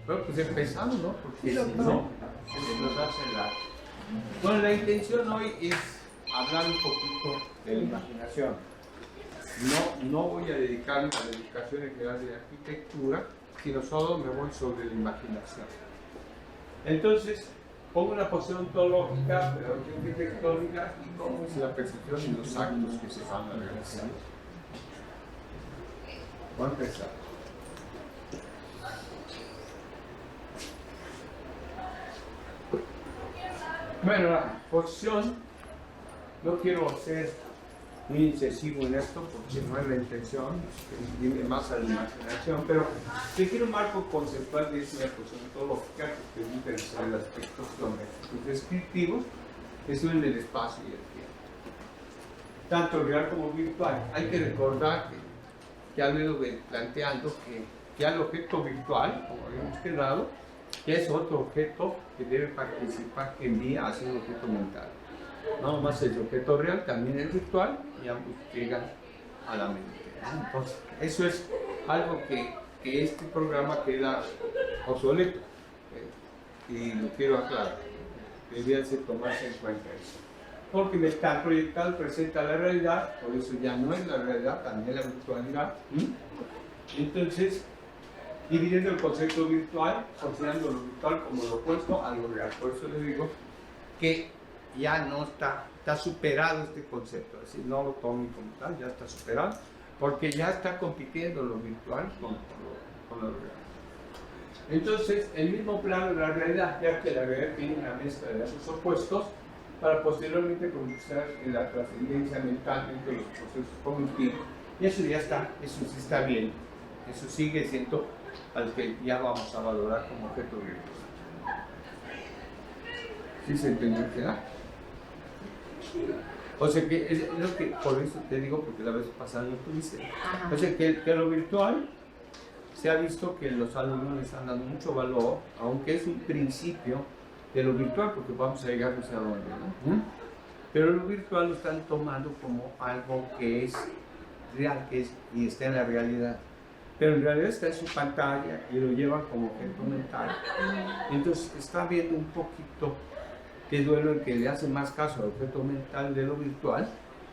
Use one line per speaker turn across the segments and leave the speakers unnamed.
Bueno, pues empezamos, ¿no? Porque si no, se nos hace largo. Bueno, la intención hoy es hablar un poquito de la imaginación. No voy a dedicarme a la educación en general de arquitectura, sino solo me voy sobre la imaginación. Entonces, pongo una posición ontológica, pedagogía arquitectónica y cómo es la percepción y los actos que se van a realizar. Voy a empezar. Bueno, la posición, no quiero ser muy incisivo en esto porque no es la intención, que irme más a la imaginación, pero requiere un marco conceptual de esa posición ontológica que permite resolver aspectos geométricos descriptivos que son el espacio y el tiempo, tanto real como virtual. Hay que recordar que ya lo he ido planteando que ya el objeto virtual, como habíamos quedado, que es otro objeto que debe participar, que envía hacia un objeto mental. No nomás el objeto real, también el virtual, y ambos llegan a la mente. Entonces, eso es algo que este programa queda obsoleto, y lo quiero aclarar. Debería tomarse en cuenta eso. Porque mental proyectal presenta la realidad, por eso ya no es la realidad, también la virtualidad. Entonces, dividiendo el concepto virtual, considerando lo virtual como lo opuesto a lo real. Por eso le digo que ya no está superado este concepto, es decir, no lo tomen como tal, ya está superado, porque ya está compitiendo lo virtual con lo real. Entonces, el mismo plano de la realidad, ya que la realidad tiene una mezcla de esos opuestos, para posteriormente conducir en la trascendencia mental dentro de los procesos cognitivos. Y eso ya está, eso sí está bien, eso sigue siendo al que ya vamos a valorar como objeto virtual. ¿Sí se entendió que da? O sea que es lo que, por eso te digo, porque la vez pasada no tuviste. O sea que lo virtual se ha visto que los alumnos les han dado mucho valor, aunque es un principio de lo virtual, porque vamos a llegar no sé a dónde, ¿no? Pero lo virtual lo están tomando como algo que es real, que es, y está en la realidad. Pero en realidad está en su pantalla y lo llevan como objeto mental. Entonces está viendo un poquito que duelo el que le hace más caso al objeto mental de lo virtual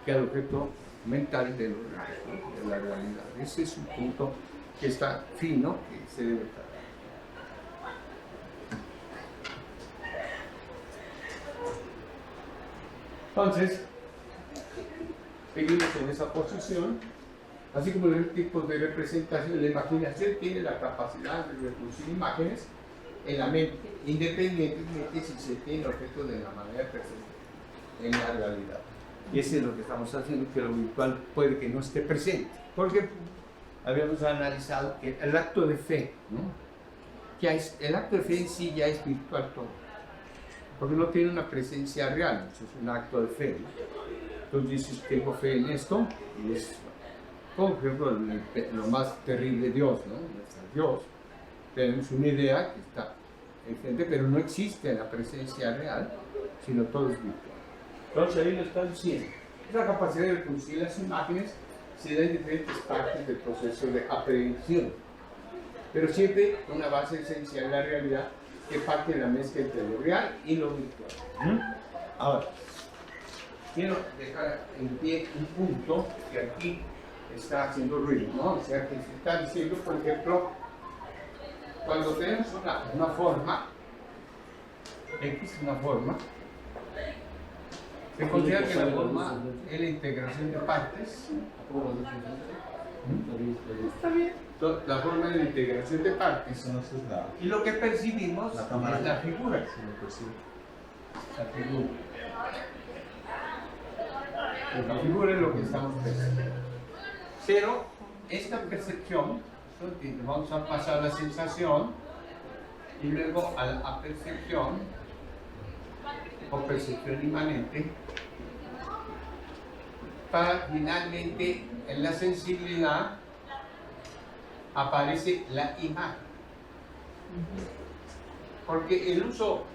que al objeto mental de lo real, ¿no? De la realidad. Ese es un punto que está fino, que se debe tratar. Entonces, seguimos en esa posición. Así como los tipos de representación, la imaginación tiene la capacidad de reproducir imágenes en la mente, independientemente si se tiene objeto de la manera presente en la realidad. Y eso es lo que estamos haciendo, que lo virtual puede que no esté presente. Porque habíamos analizado que el acto de fe, ¿no? El acto de fe en sí ya es virtual todo, porque no tiene una presencia real, eso es un acto de fe, ¿no? Entonces dices, tengo fe en esto, y es, por ejemplo, lo más terrible, Dios, ¿no? Dios. Tenemos una idea que está enfrente, pero no existe la presencia real, sino todo es virtual. Entonces ahí lo está diciendo. Esa capacidad de reproducir las imágenes se da en diferentes partes del proceso de aprehensión, pero siempre una base esencial en la realidad que parte de la mezcla entre lo real y lo virtual. Ahora, quiero dejar en pie un punto que aquí está haciendo ruido, ¿no? O sea, que se está diciendo, por ejemplo, cuando tenemos una forma, X una forma, se considera que la forma es la integración de partes. Está bien. La forma de la integración de partes. Y lo que percibimos es la figura. La figura. La figura es lo que estamos percibiendo. Pero esta percepción, vamos a pasar a la sensación y luego a la apercepción o percepción inmanente, para finalmente en la sensibilidad aparece la imagen. Porque el uso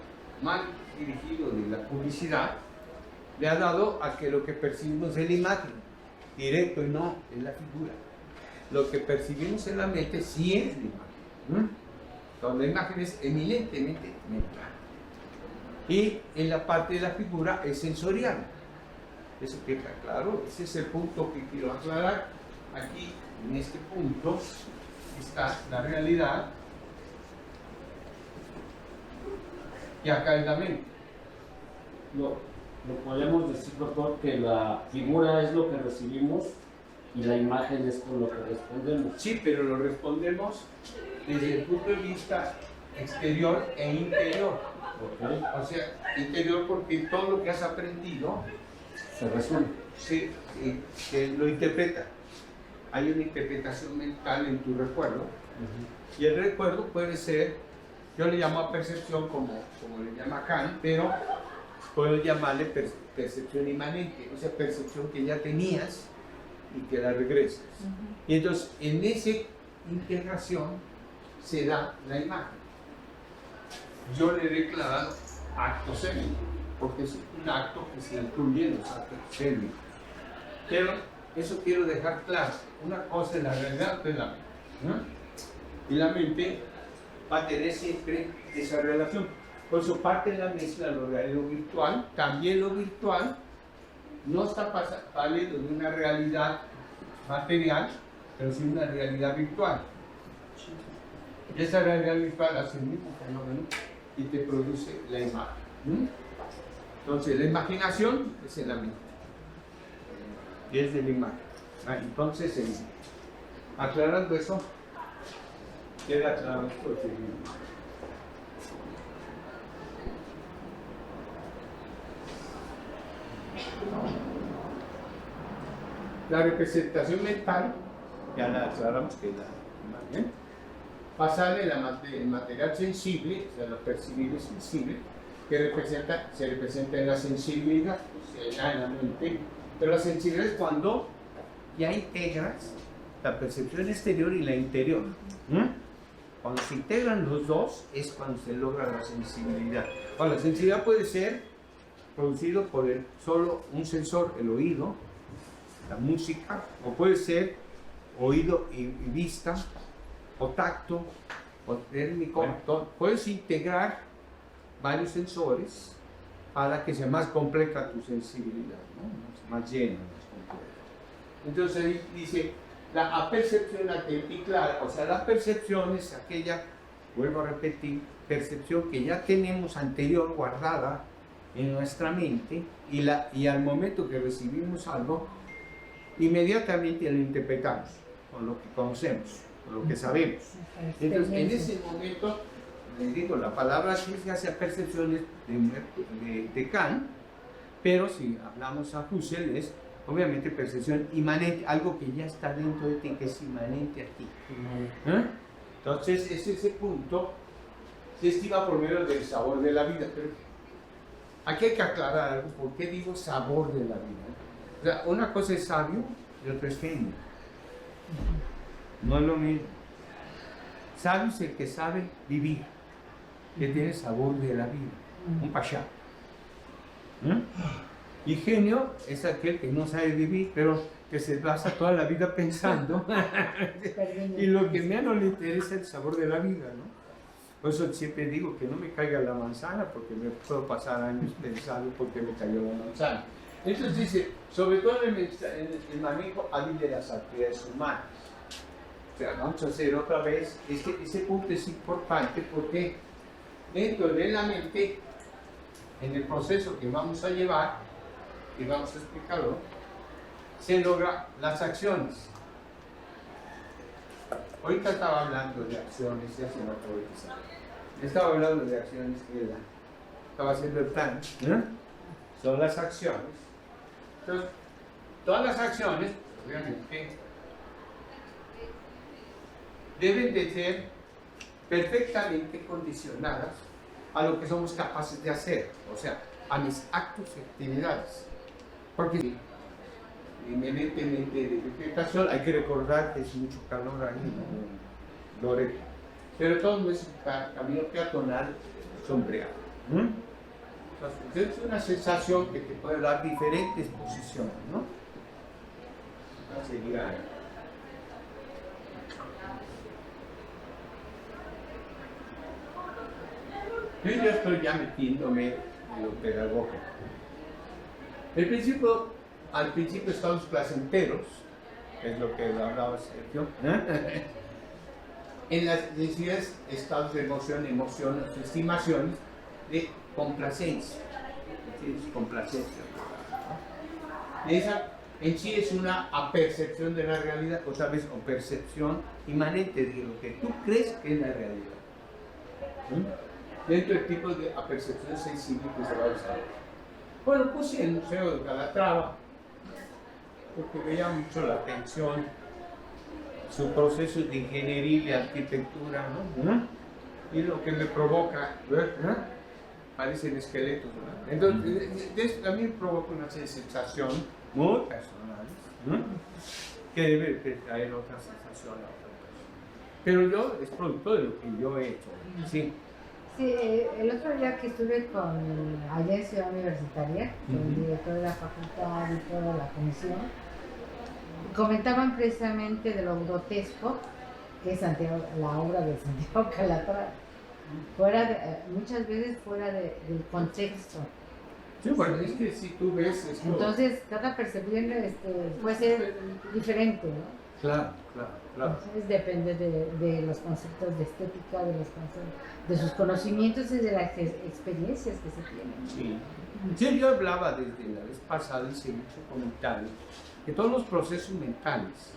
mal dirigido de la publicidad le ha dado a que lo que percibimos es la imagen, directo y no es la figura. Lo que percibimos en la mente sí es la imagen. Entonces, la imagen es eminentemente mental. Y en la parte de la figura es sensorial. Eso queda claro. Ese es el punto que quiero aclarar. Aquí, en este punto, está la realidad. Y acá es la mente.
Lo podemos decir, doctor, que la figura es lo que recibimos y la imagen es con lo que respondemos.
Sí, pero lo respondemos desde el punto de vista exterior e interior.
¿Okay?
O sea, interior porque todo lo que has aprendido
Se resume.
sí, lo interpreta. Hay una interpretación mental en tu recuerdo. Y el recuerdo puede ser, yo le llamo a percepción como le llama Kant, pero puedo llamarle percepción inmanente, o sea, percepción que ya tenías y que la regresas. Y entonces, en esa integración se da la imagen. Yo le he declarado acto séptico, porque es un acto que se incluye en los actos sépticos. Pero eso quiero dejar claro. Una cosa es la realidad de la mente, ¿no? Y la mente va a tener siempre esa relación. Por eso parte de la mezcla lo real y lo virtual. También lo virtual no está saliendo de una realidad material, pero sí una realidad virtual. Y esa realidad virtual hace el mismo fenómeno y te produce la imagen. Entonces, la imaginación es en la mente. Y es de la imagen. Entonces, aclarando eso, queda claro esto. La representación mental, ya la aclaramos que la imagen, pasa del material sensible, o sea, lo percibible sensible, que se representa en la sensibilidad, o sea, ya en la mente. Pero la sensibilidad es cuando ya integras la percepción exterior y la interior. Cuando se integran los dos es cuando se logra la sensibilidad. Bueno, la sensibilidad puede ser producido por solo un sensor, el oído, la música, o puede ser oído y vista, o tacto, o térmico. Puedes integrar varios sensores para que sea más completa tu sensibilidad, ¿no? Más llena, más completa. Entonces ahí dice, la percepción atenta y clara, o sea, la percepción es aquella, vuelvo a repetir, percepción que ya tenemos anterior guardada en nuestra mente y al momento que recibimos algo, inmediatamente lo interpretamos con lo que conocemos, con lo que sabemos. Entonces, en ese momento, les digo, la palabra aquí se hace percepciones de Kant, pero si hablamos a Husserl es obviamente percepción inmanente, algo que ya está dentro de ti, que es inmanente a ti. Entonces, es ese punto se estima por medio del sabor de la vida. Pero aquí hay que aclarar algo, ¿por qué digo sabor de la vida? O sea, una cosa es sabio y otra es genio. No es lo mismo. Sabio es el que sabe vivir, que tiene sabor de la vida, un pachá. Y genio es aquel que no sabe vivir, pero que se pasa toda la vida pensando y lo que menos le interesa es el sabor de la vida, ¿no? Por eso siempre digo que no me caiga la manzana, porque me puedo pasar años pensando por qué me cayó la manzana. Entonces dice, sobre todo en el manejo hábil de las actividades humanas. O sea, vamos a hacer otra vez, ese punto es importante porque dentro de la mente, en el proceso que vamos a llevar, y vamos a explicarlo, se logra las acciones. Ahorita estaba hablando de acciones, ya se me acabó de pasar. Estaba hablando de acciones que estaba haciendo el plan. Son las acciones. Entonces, todas las acciones, obviamente, deben de ser perfectamente condicionadas a lo que somos capaces de hacer, o sea, a mis actos y actividades. Porque inherentemente de vegetación, hay que recordar que es mucho calor ahí, ¿no? Loreto. Pero todo no es un camino peatonal sombreado. Entonces, es una sensación que te puede dar diferentes posiciones, ¿no? Va a seguir ahí. Yo ya estoy ya metiéndome en lo pedagógico. Al principio estados placenteros, es lo que hablaba Sergio, en las necesidades, estados de emoción, emociones, estimaciones de complacencia. Es complacencia. Esa en sí es una apercepción de la realidad, o sabes, o percepción inmanente de lo que tú crees que es la realidad. Dentro del tipo de apercepción sensible que se va a usar. Bueno, puse el Museo de Calatrava, porque me llama mucho la atención su proceso de ingeniería y de arquitectura, ¿no? Y lo que me provoca, parecen esqueletos, ¿no? Entonces, también provoca una sensación muy personal, que debe traer otra sensación a otra persona. Pero yo, es producto de lo que yo he hecho, ¿sí?
Sí, el otro día que estuve allá en Ciudad Universitaria, con el director de la facultad y toda la comisión, comentaban precisamente de lo grotesco que es Santiago, la obra de Santiago Calatrava, muchas veces fuera del contexto.
Sí, bueno, es que si tú ves esto...
Entonces, cada percepción puede ser diferente, ¿no?
Claro.
Entonces depende de los conceptos de estética, de sus conocimientos y de las experiencias que se tienen.
Sí, yo hablaba desde la vez pasada, hice mucho comentario, que todos los procesos mentales,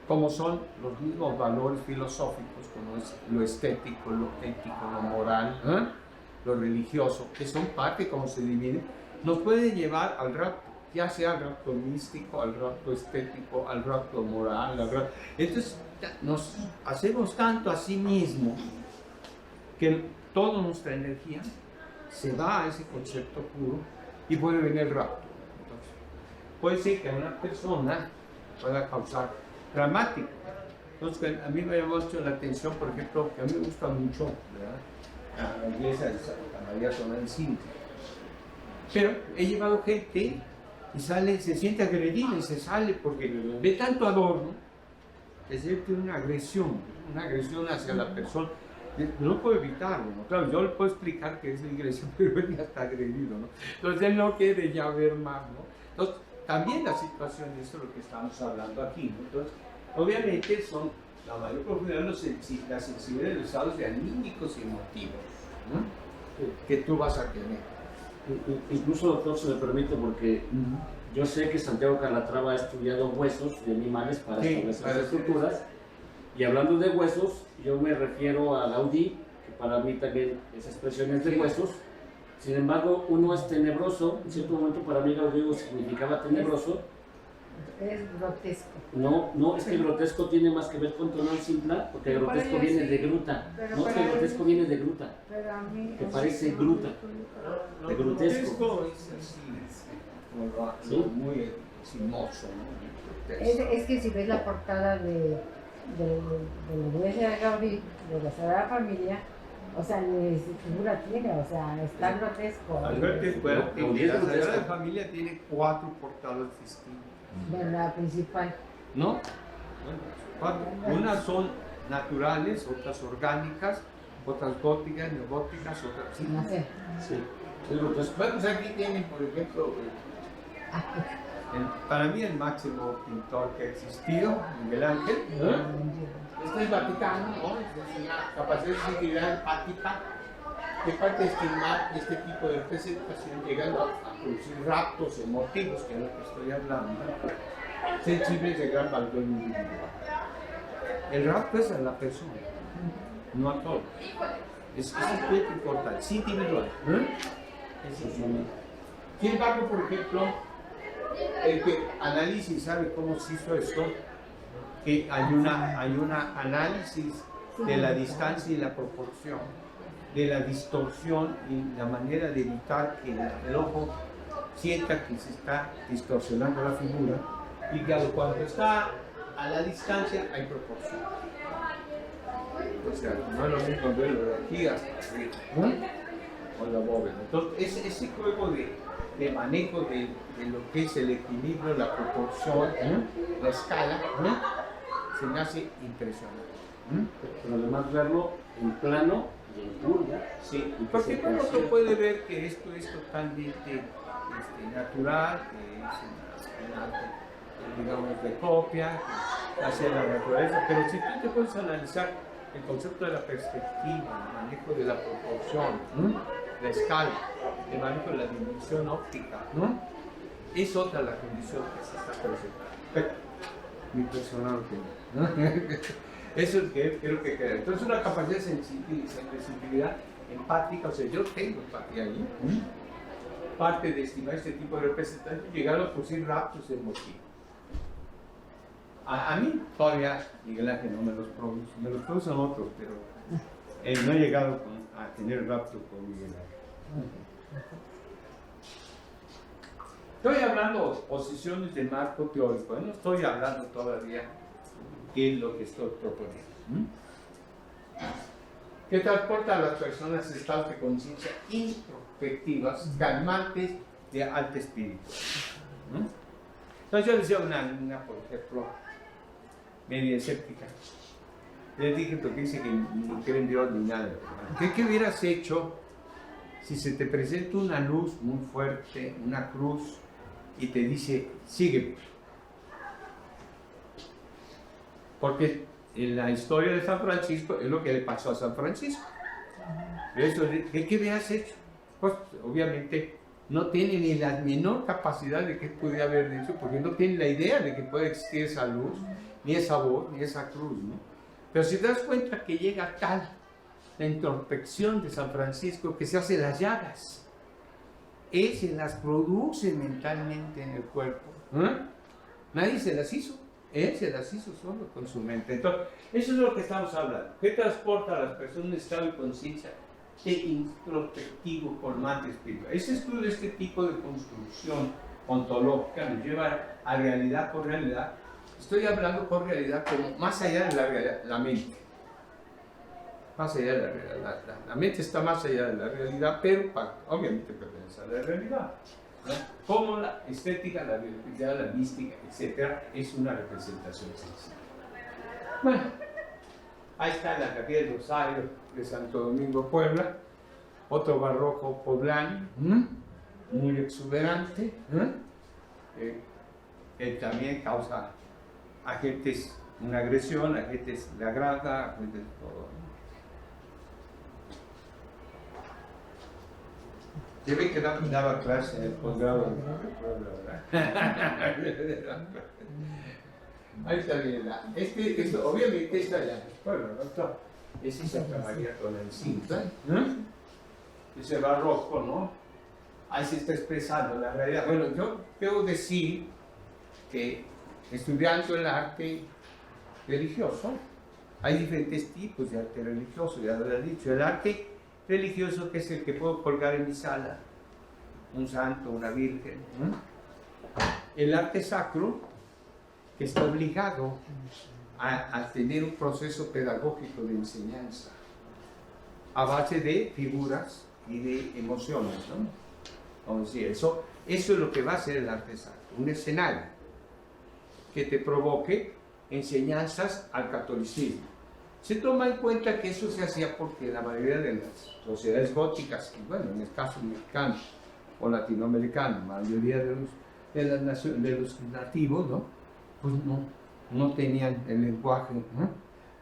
como son los mismos valores filosóficos, como es lo estético, lo ético, lo moral, lo religioso, que son parte, como se divide, nos pueden llevar al rapto, ya sea al rapto místico, al rapto estético, al rapto moral, Entonces nos hacemos tanto a sí mismos que toda nuestra energía se va a ese concepto puro y puede venir el rapto. Entonces, puede ser que a una persona pueda causar dramática. Entonces, a mí me llamó mucho la atención, por ejemplo, que a mí me gusta mucho, ¿verdad?, la iglesia de Santa María Tonancinta. Pero he llevado gente y se siente agredida y se sale porque ve tanto adorno que siente una agresión hacia la persona. No puedo evitarlo, ¿no? Claro, yo le puedo explicar que es la agresión, pero él ya está agredido, ¿no? Entonces él no quiere ya ver más, ¿no? Entonces, también la situación, eso es lo que estamos hablando aquí, ¿no? Entonces, obviamente son la mayor profundidad de la sensibilidad de los estados de anímicos y emotivos, ¿no?, que tú vas a tener.
Incluso, doctor, se me permite, porque yo sé que Santiago Calatrava ha estudiado huesos de animales para establecer las estructuras, y hablando de huesos, yo me refiero a Gaudí, que para mí también es expresiones de huesos. Sin embargo, uno es tenebroso. En cierto momento para mí Gaudí significaba tenebroso.
Es grotesco.
No, es que el grotesco tiene más que ver con tonal simpla, porque el grotesco viene de gruta. No, que el grotesco viene de gruta, que parece gruta, de grotesco.
Es así, muy simoso, ¿no?
Es que si ves la portada de la iglesia de Gaudí, de la Sagrada Familia, o sea, ni figura tiene, o sea, está grotesco.
La Sagrada Familia tiene 4 portadas distintas.
La principal.
¿No? Bueno, unas son naturales, otras orgánicas, otras góticas, neogóticas, otras... ¿sí?
No sé.
Sí.
Bueno, pues aquí tienen, por ejemplo, para mí el máximo pintor que ha existido, Miguel Ángel. Este es el Vaticano, ¿no? Es una capacidad de sensibilidad empática que parte de estimar este tipo de representación, llegando a producir raptos emotivos, que es lo que estoy hablando, sensibles de gran valor individual. El rapto es a la persona, no a todos. Es un aspecto importante, es individual. Sin embargo, por ejemplo, el que analiza y sabe cómo se hizo esto, que hay una análisis de la distancia y la proporción, de la distorsión y la manera de evitar que el ojo sienta que se está distorsionando la figura, y que cuando está a la distancia hay proporción. O sea, no es lo mismo verlo de aquí hasta arriba, o la bóveda. Entonces, ese juego de manejo de lo que es el equilibrio, la proporción, la escala, se me hace impresionante.
Pero además verlo en plano y el burda.
Sí,
Y que
porque
se
uno
considera-
puede ver que esto es totalmente natural, que es un arte, digamos, de copia, que hace la naturaleza, pero si tú te puedes analizar el concepto de la perspectiva, el manejo de la proporción, la escala, el manejo de la dimensión óptica, es otra la condición que se está presentando. Pero, mi personal opinión, ¿no? Eso es lo que creo que queda. Entonces, una capacidad de sensibilidad empática, o sea, yo tengo empatía ahí. Parte de estimar este tipo de representación, llegar a producir raptos emotivos. A mí todavía Miguel Ángel no me los produce, me los producen otros, pero no he llegado a tener rapto con Miguel Ángel. Estoy hablando de posiciones de marco teórico, no estoy hablando todavía qué es lo que estoy proponiendo. Que transporta a las personas a estados de conciencia introspectivas, calmantes, de alto espíritu. Entonces yo decía a una alumna, por ejemplo, media escéptica, le dije porque dice que ni cree en Dios ni nada. ¿Qué hubieras hecho si se te presenta una luz muy fuerte, una cruz, y te dice, sigue? Porque en la historia de San Francisco es lo que le pasó a San Francisco. Eso, ¿qué hubieras hecho? Pues obviamente no tiene ni la menor capacidad de que pudiera haber dicho, porque no tiene la idea de que puede existir esa luz, ni esa voz, ni esa cruz, ¿no? Pero si te das cuenta que llega tal la introspección de San Francisco que se hace las llagas, él se las produce mentalmente en el cuerpo. Nadie se las hizo. Él se las hizo solo con su mente. Entonces, eso es lo que estamos hablando. ¿Qué transporta a las personas en estado de conciencia de introspectivo colmante espiritual? Ese estudio, este tipo de construcción ontológica, nos lleva a realidad por realidad. Estoy hablando por realidad como más allá de la realidad, la mente. Más allá de la realidad. La mente está más allá de la realidad, pero obviamente pertenece a la realidad, ¿no? Como la estética, la biología, la mística, etcétera, es una representación sensible. Bueno, ahí está la Capilla del Rosario de Santo Domingo, Puebla, otro barroco poblano, muy exuberante, que también causa a gentes una agresión, a gentes le agrada, a gentes todo. Debe que daba clase en el posgrado de Puebla, ¿verdad? Ahí está bien. Obviamente está ya. Bueno, doctor, ese es Santa María con el cinta, ese barroco, ¿no? Ahí se está expresando la realidad. Bueno, yo debo decir que estudiando el arte religioso, hay diferentes tipos de arte religioso, ya lo he dicho. El arte religioso, que es el que puedo colgar en mi sala, un santo, una virgen. El arte sacro, que está obligado a tener un proceso pedagógico de enseñanza a base de figuras y de emociones, ¿no? Vamos a decir, eso es lo que va a ser el arte sacro, un escenario que te provoque enseñanzas al catolicismo. Se toma en cuenta que eso se hacía porque la mayoría de las sociedades góticas, y bueno, en el caso mexicano o latinoamericano, la mayoría de los nativos, ¿no? Pues no tenían el lenguaje, ¿no?,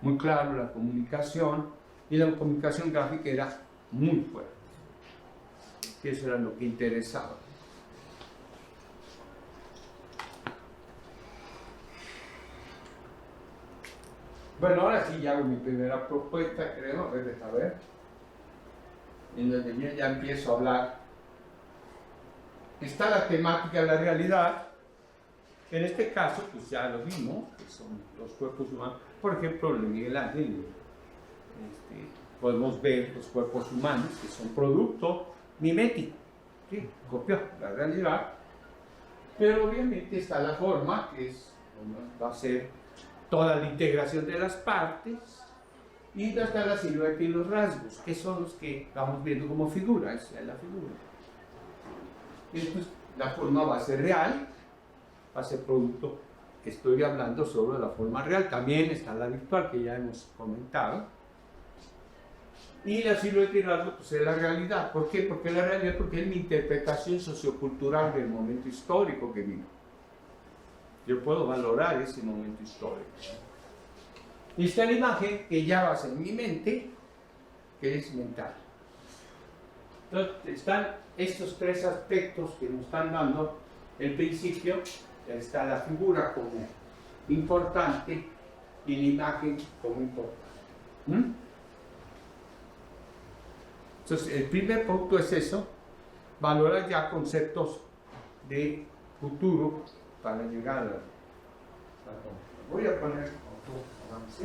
muy claro, la comunicación, y la comunicación gráfica era muy fuerte. Y eso era lo que interesaba. Bueno, ahora sí ya hago mi primera propuesta, creo, a ver, en donde yo ya empiezo a hablar. Está la temática de la realidad. En este caso, pues ya lo vimos, que son los cuerpos humanos. Por ejemplo, en Miguel Ángel, podemos ver los cuerpos humanos, que son producto mimético, ¿sí? Copió la realidad, pero obviamente está la forma, que va a ser toda la integración de las partes, y hasta la silueta y los rasgos, que son los que vamos viendo como figura, esa es la figura. Y después la forma va a ser real, va a ser producto, que estoy hablando sobre la forma real. También está la virtual, que ya hemos comentado. Y la silueta y rasgo pues, es la realidad. ¿Por qué? Porque la realidad, porque es mi interpretación sociocultural del momento histórico que vivo. Yo puedo valorar ese momento histórico. Y está la imagen que ya va en mi mente, que es mental. Entonces, están estos tres aspectos que nos están dando el principio. Está la figura como importante y la imagen como importante. Entonces, el primer punto es eso, valorar ya conceptos de futuro para llegar a la... Voy a poner otro avance.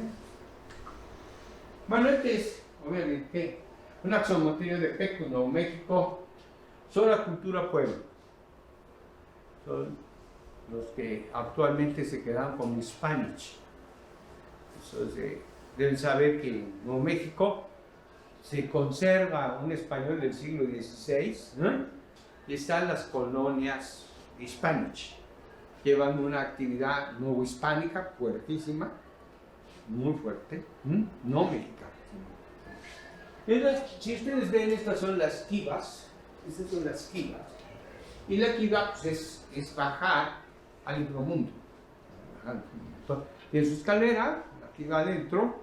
Bueno, este es, obviamente, un axiomotillo de Pecu, Nuevo México, sobre la cultura pueblo. Son los que actualmente se quedan como Spanish. Entonces, deben saber que en Nuevo México se conserva un español del siglo XVI, y están las colonias hispánicas. Llevan una actividad nuevo hispánica fuertísima, muy fuerte, no mexicana. Entonces, si ustedes ven, estas son las quivas, y la quiva pues, es bajar al inframundo. Tiene su escalera, aquí va adentro,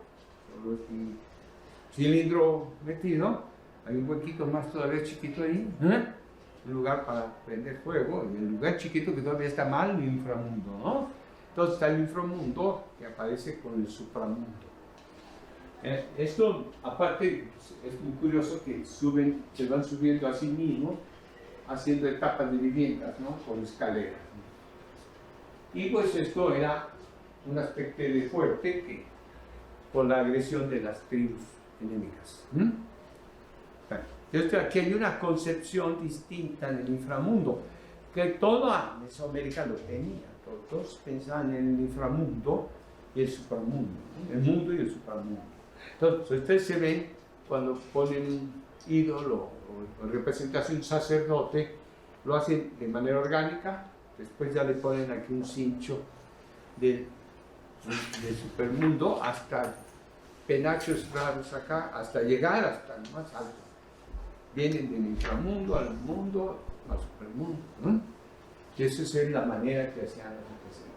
solo es un cilindro metido, hay un huequito más todavía chiquito ahí, un lugar para prender fuego, y el lugar chiquito que todavía está mal, el inframundo, ¿no? Entonces está el inframundo que aparece con el supramundo. Esto, aparte, es muy curioso que se van subiendo a sí mismos, haciendo etapas de viviendas, ¿no? Con escaleras. Y pues esto era un aspecto de fuerte que, por la agresión de las tribus enemigas. Entonces aquí hay una concepción distinta del inframundo, que toda Mesoamérica lo tenía. Todos pensaban en el inframundo y el supramundo, ¿no? El mundo y el supramundo. Entonces ustedes se ven cuando ponen un ídolo o representación sacerdote, lo hacen de manera orgánica, después ya le ponen aquí un cincho del supermundo hasta penachos raros acá, hasta llegar hasta el más alto. Vienen del inframundo al mundo, al supermundo, ¿no? Y esa es la manera que hacían las representaciones.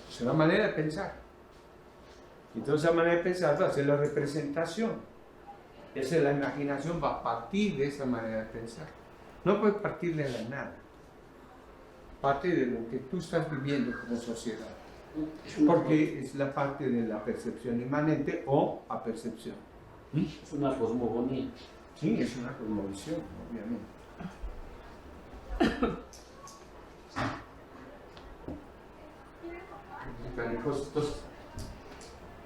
Es una manera de pensar. Entonces, esa manera de pensar va a ser la representación. Esa es la imaginación, va a partir de esa manera de pensar. No puede partir de la nada. Parte de lo que tú estás viviendo como sociedad. Porque es la parte de la percepción inmanente o apercepción.
Es una cosmogonía.
Sí, es una cosmovisión, obviamente. Entonces,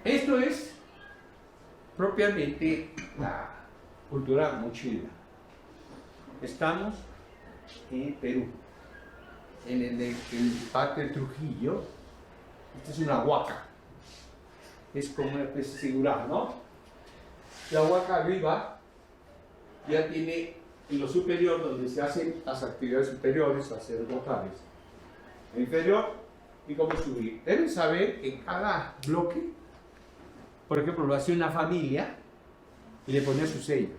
esto es propiamente la cultura mochila. Estamos en Perú, en el parque de Trujillo. Esta es una huaca, es como una especie figurada, ¿no? La huaca arriba ya tiene en lo superior donde se hacen las actividades superiores, sacerdotales. El inferior y cómo subir. Deben saber que cada bloque, por ejemplo, lo hacía una familia y le ponía su sello.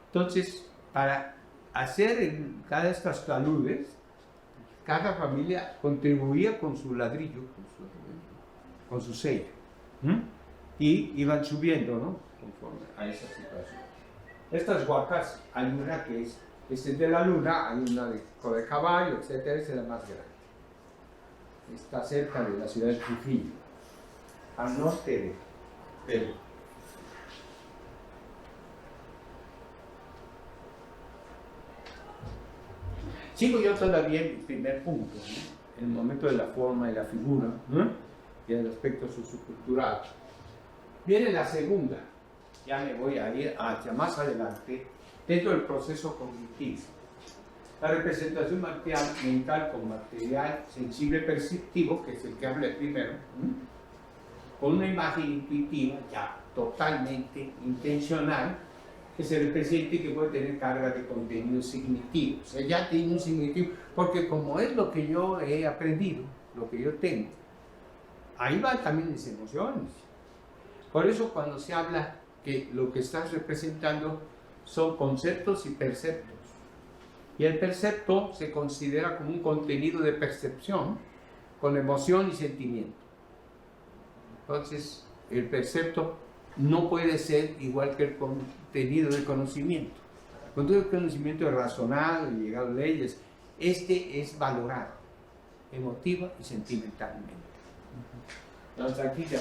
Entonces, para hacer cada de estas taludes, cada familia contribuía con su ladrillo, con su sello. Y iban subiendo, ¿no? Conforme a esa situación. Estas huacas, hay una que es de la luna, hay una de cola de caballo, etcétera, esa es la más grande. Está cerca de la ciudad de Trujillo, al norte de Perú. Sigo yo todavía en mi primer punto, ¿no? En el momento de la forma y la figura, ¿no? Y el aspecto sociocultural. Viene la segunda, ya me voy a ir hacia más adelante, dentro del proceso cognitivo. La representación mental con material sensible perceptivo, que es el que hablé primero, con una imagen intuitiva ya totalmente intencional, que se represente y que puede tener carga de contenido significativo. O sea, ya tiene un significativo, porque como es lo que yo he aprendido, lo que yo tengo, ahí van también mis emociones. Por eso cuando se habla que lo que estás representando son conceptos y perceptos. Y el percepto se considera como un contenido de percepción con emoción y sentimiento. Entonces, el percepto no puede ser igual que el contenido de conocimiento. El contenido de conocimiento es razonado, llegar a leyes. Este es valorado, emotiva y sentimentalmente. Entonces, aquí ya.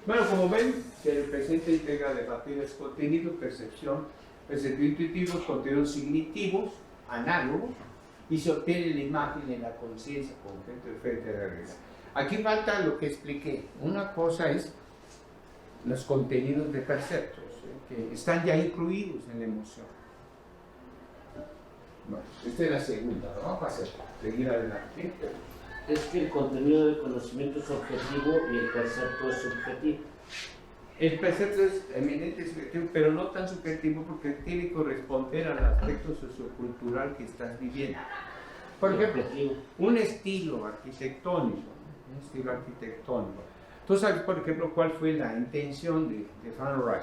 Bueno, como ven, que el presente integra de factores contenido, percepción, perceptivo intuitivo, contenidos cognitivos, análogos, y se obtiene la imagen en la conciencia, concreto de frente a la realidad. Aquí falta lo que expliqué. Una cosa es los contenidos de perceptos, que están ya incluidos en la emoción. Bueno, esta es la segunda, ¿no? Vamos a seguir adelante.
Es que el contenido del conocimiento es objetivo y el percepto es subjetivo.
El percepto es eminente subjetivo, pero no tan subjetivo porque tiene que corresponder al aspecto sociocultural que estás viviendo. Por ejemplo, un estilo arquitectónico, ¿no? Un estilo arquitectónico. Tú sabes, por ejemplo, cuál fue la intención de Van Rijn.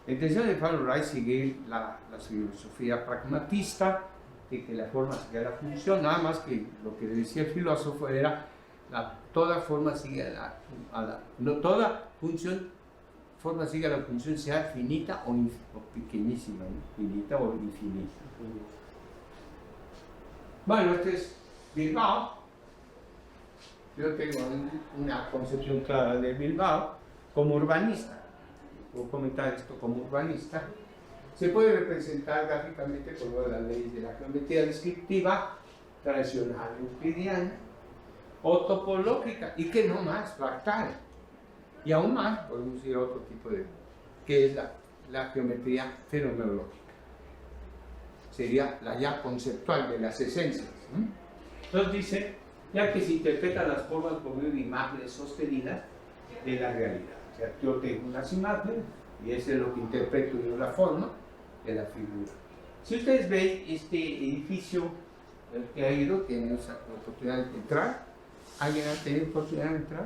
La intención de Van Rijn es seguir la filosofía pragmatista, de que la forma sigue la función, nada más que lo que decía el filósofo era toda forma sigue toda forma sigue la función, sea finita o pequeñísima, ¿no? Finita o infinita. Bueno, este es Bilbao. Yo tengo una concepción clara de Bilbao como urbanista. Puedo comentar esto como urbanista. Se puede representar gráficamente con una de las leyes de la geometría descriptiva tradicional euclidiana o topológica, y que no más, fractal. Y aún más, podemos ir a otro tipo de, que es la geometría fenomenológica. Sería la ya conceptual de las esencias. Entonces dice, ya que se interpretan las formas por medio de imágenes sostenidas de la realidad. O sea, yo tengo unas imágenes y eso es lo que interpreto de una forma de la figura. Si ustedes ven este edificio, el que ha ido, tiene esa oportunidad de entrar. ¿Alguien ha tenido oportunidad de entrar?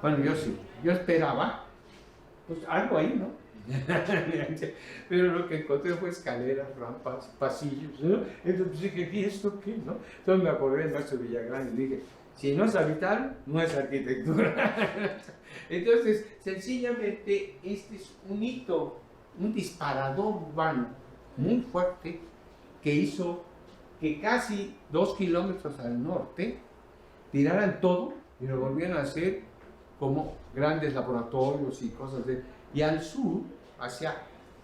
Bueno, yo sí. Yo esperaba, pues algo ahí, ¿no? Pero lo que encontré fue escaleras, rampas, pasillos, ¿no? Entonces dije, ¿y esto qué, no? Entonces me acordé del maestro Villagrán y dije, si no es habitar, no es arquitectura. Entonces, sencillamente, este es un hito, un disparador urbano muy fuerte que hizo que casi 2 kilómetros al norte tiraran todo y lo volvieran a hacer como grandes laboratorios y cosas de... Y al sur,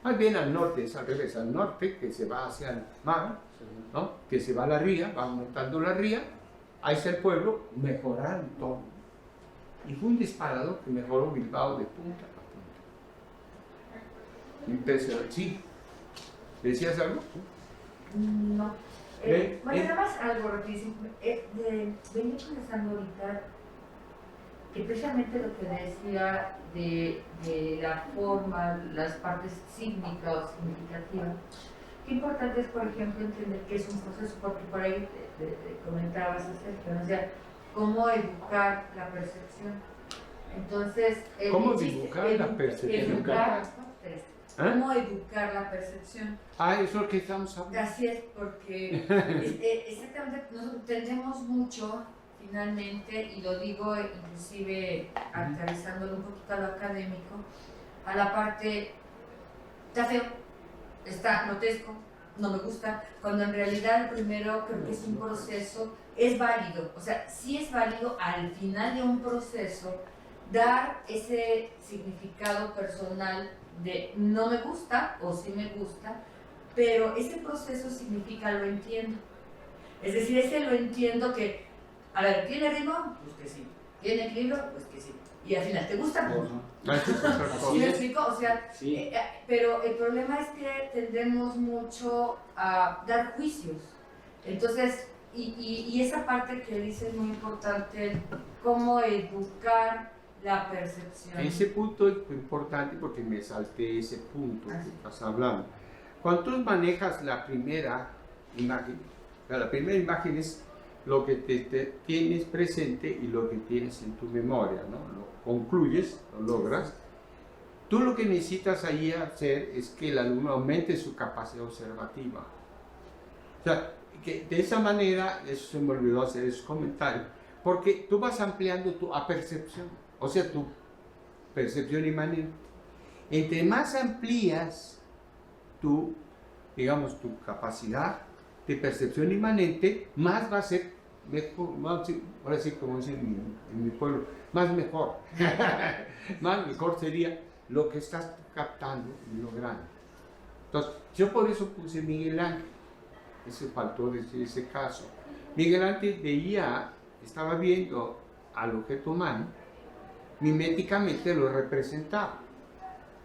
más bien al norte, es al revés, al norte, que se va hacia el mar, ¿no? Que se va a la ría, va aumentando la ría, ahí está el pueblo, mejoraron todo. Y fue un disparador que mejoró Bilbao de punta a punta. Impresionante. Sí. ¿Decías algo?
No. Bueno, nada más algo rapidísimo. Venía pensando ahorita que precisamente lo que decía de la forma, las partes sísmicas o significativas, qué importante es, por ejemplo, entender que es un proceso, porque por ahí comentabas acerca, ¿no? O sea, cómo educar la percepción. Entonces,
¿cómo educar la percepción?
¿Cómo educar la percepción?
Ah, eso es lo que estamos hablando.
Así es, porque exactamente nosotros tendemos mucho, finalmente, y lo digo inclusive aterrizándolo un poquito a lo académico, a la parte, está feo, está grotesco, no me gusta, cuando en realidad el primero creo que es un proceso, es válido, o sea, sí es válido al final de un proceso dar ese significado personal de no me gusta o sí me gusta, pero ese proceso significa lo entiendo. Es decir, ese lo entiendo que, a ver, ¿tiene ritmo? Pues que sí. ¿Tiene equilibrio? Pues que sí. Y al final, ¿te gusta? Pues no. ¿Sí me explico? O sea, sí. Pero el problema es que tendemos mucho a dar juicios. Entonces, y esa parte que dice es muy importante, cómo educar la percepción.
Ese punto es importante porque me salté ese punto que estás hablando. Cuando tú manejas la primera imagen, la primera imagen es lo que te tienes presente y lo que tienes en tu memoria, ¿no? Lo concluyes, lo logras, tú lo que necesitas ahí hacer es que el alumno aumente su capacidad observativa. O sea, que de esa manera, eso se me olvidó hacer ese comentario, porque tú vas ampliando tu apercepción, o sea, tu percepción inmanente. Entre más amplías tu, digamos, tu capacidad de percepción inmanente, más va a ser mejor, ahora sí como dicen en mi pueblo, más mejor. Más mejor sería lo que estás captando y logrando. Entonces, yo por eso puse Miguel Ángel. Ese faltó decir ese caso. Miguel Ángel veía, estaba viendo al objeto humano, miméticamente lo representaba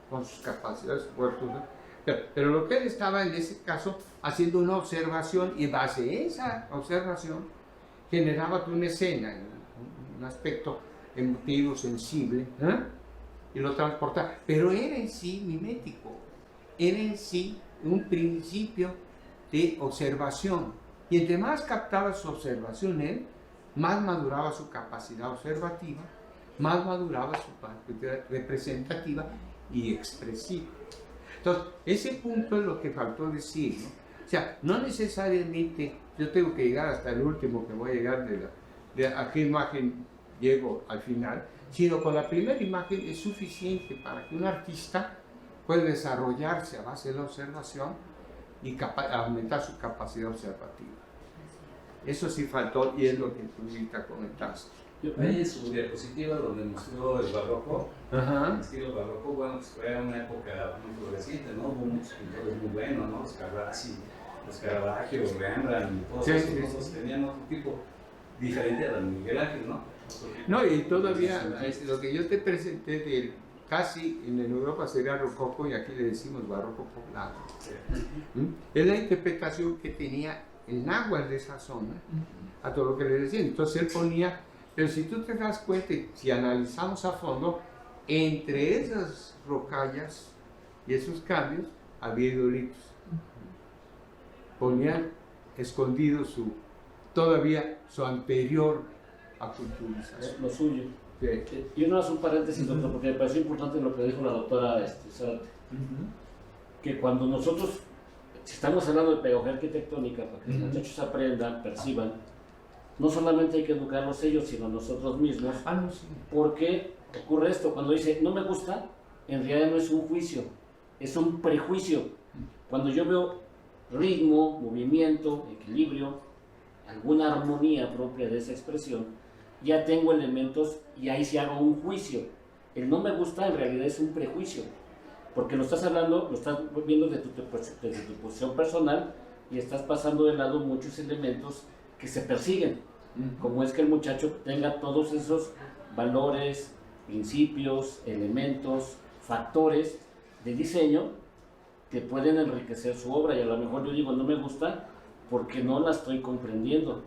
con sus capacidades, puertos, ¿no? Pero lo que él estaba en ese caso haciendo una observación, y en base a esa observación generaba una escena, un aspecto emotivo, sensible, ¿eh? Y lo transportaba. Pero era en sí mimético, era en sí un principio de observación. Y entre más captaba su observación él, más maduraba su capacidad observativa, más maduraba su parte representativa y expresiva. Entonces, ese punto es lo que faltó decir, ¿no? O sea, no necesariamente yo tengo que llegar hasta el último que voy a llegar de a qué imagen llego al final, sino con la primera imagen es suficiente para que un artista pueda desarrollarse a base de la observación y aumentar su capacidad observativa. Eso sí faltó y es lo que tú ahorita comentaste.
Ahí en su diapositiva donde mostró el barroco, el estilo barroco, bueno, pues fue una época muy progresista, ¿no? Hubo muchos pintores muy buenos, ¿no? Los Carracci, los Caravaggio, Rembrandt, y todos esos tenían otro tipo diferente a Miguel Ángel, ¿no?
No, y todavía lo que yo te presenté del casi en Europa sería rococó y aquí le decimos barroco poblado. Es la interpretación que tenía el náhuatl de esa zona a todo lo que le decían. Entonces él ponía, pero si tú te das cuenta, si analizamos a fondo, entre esas rocallas y esos cambios había idolitos. Ponían escondido todavía su anterior aculturización.
Lo suyo.
Sí.
Y uno hace un paréntesis, doctor, porque me pareció importante lo que dijo la doctora Zárate, que cuando nosotros, si estamos hablando de pedagogía arquitectónica, para que los muchachos aprendan, perciban, no solamente hay que educarlos ellos, sino nosotros mismos,
No, sí.
porque ocurre esto, cuando dice no me gusta, en realidad no es un juicio, es un prejuicio. Cuando yo veo ritmo, movimiento, equilibrio, alguna armonía propia de esa expresión, ya tengo elementos y ahí sí hago un juicio. El no me gusta en realidad es un prejuicio, porque lo estás hablando, lo estás viendo desde tu posición personal y estás pasando de lado muchos elementos que se persiguen, como es que el muchacho tenga todos esos valores, principios, elementos, factores de diseño que pueden enriquecer su obra. Y a lo mejor yo digo no me gusta porque no la estoy comprendiendo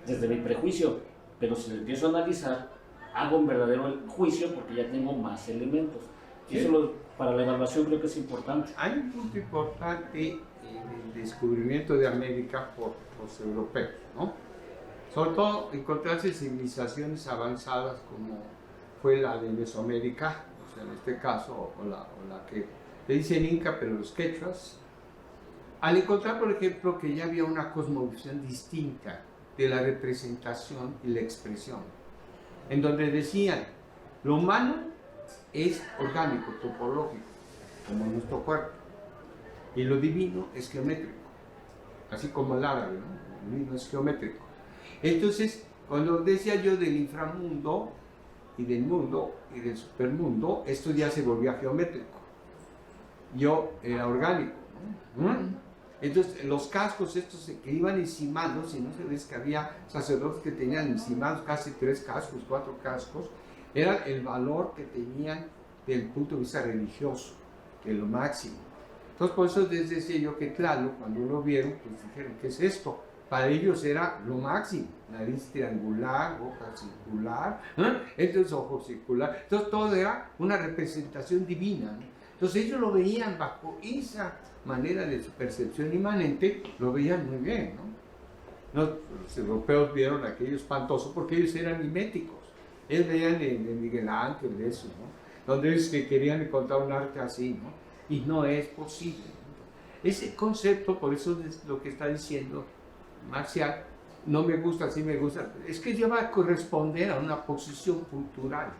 desde mi prejuicio, pero si lo empiezo a analizar hago un verdadero juicio porque ya tengo más elementos. Y eso para la evaluación creo que es importante.
Hay un punto importante en el descubrimiento de América por los europeos, ¿no? Sobre todo encontrarse civilizaciones avanzadas como fue la de Mesoamérica, o sea, en este caso, o la que le dicen Inca, pero los quechuas, al encontrar, por ejemplo, que ya había una cosmovisión distinta de la representación y la expresión, en donde decían, lo humano es orgánico, topológico, como nuestro cuerpo, y lo divino es geométrico, así como el árabe, ¿no? El divino es geométrico. Entonces, cuando decía yo del inframundo y del mundo y del supermundo, esto ya se volvía geométrico. Yo era orgánico, ¿no? Entonces, los cascos estos que iban encimando, si no se ves que había sacerdotes que tenían encimados casi 3 cascos, 4 cascos, era el valor que tenían del punto de vista religioso, que es lo máximo. Entonces, por eso les decía yo que claro, cuando lo vieron, pues dijeron, ¿qué es esto? Para ellos era lo máximo, nariz triangular, boca circular, entonces ojo circular, entonces todo era una representación divina, ¿no? Entonces ellos lo veían bajo esa manera de su percepción inmanente, lo veían muy bien, ¿no? Los europeos vieron aquello espantoso porque ellos eran miméticos, ellos veían en Miguel Ángel eso, ¿no? donde ellos que querían encontrar un arte así, ¿no? Y no es posible. Ese concepto, por eso es lo que está diciendo Marcial, no me gusta, sí me gusta, es que ya va a corresponder a una posición cultural.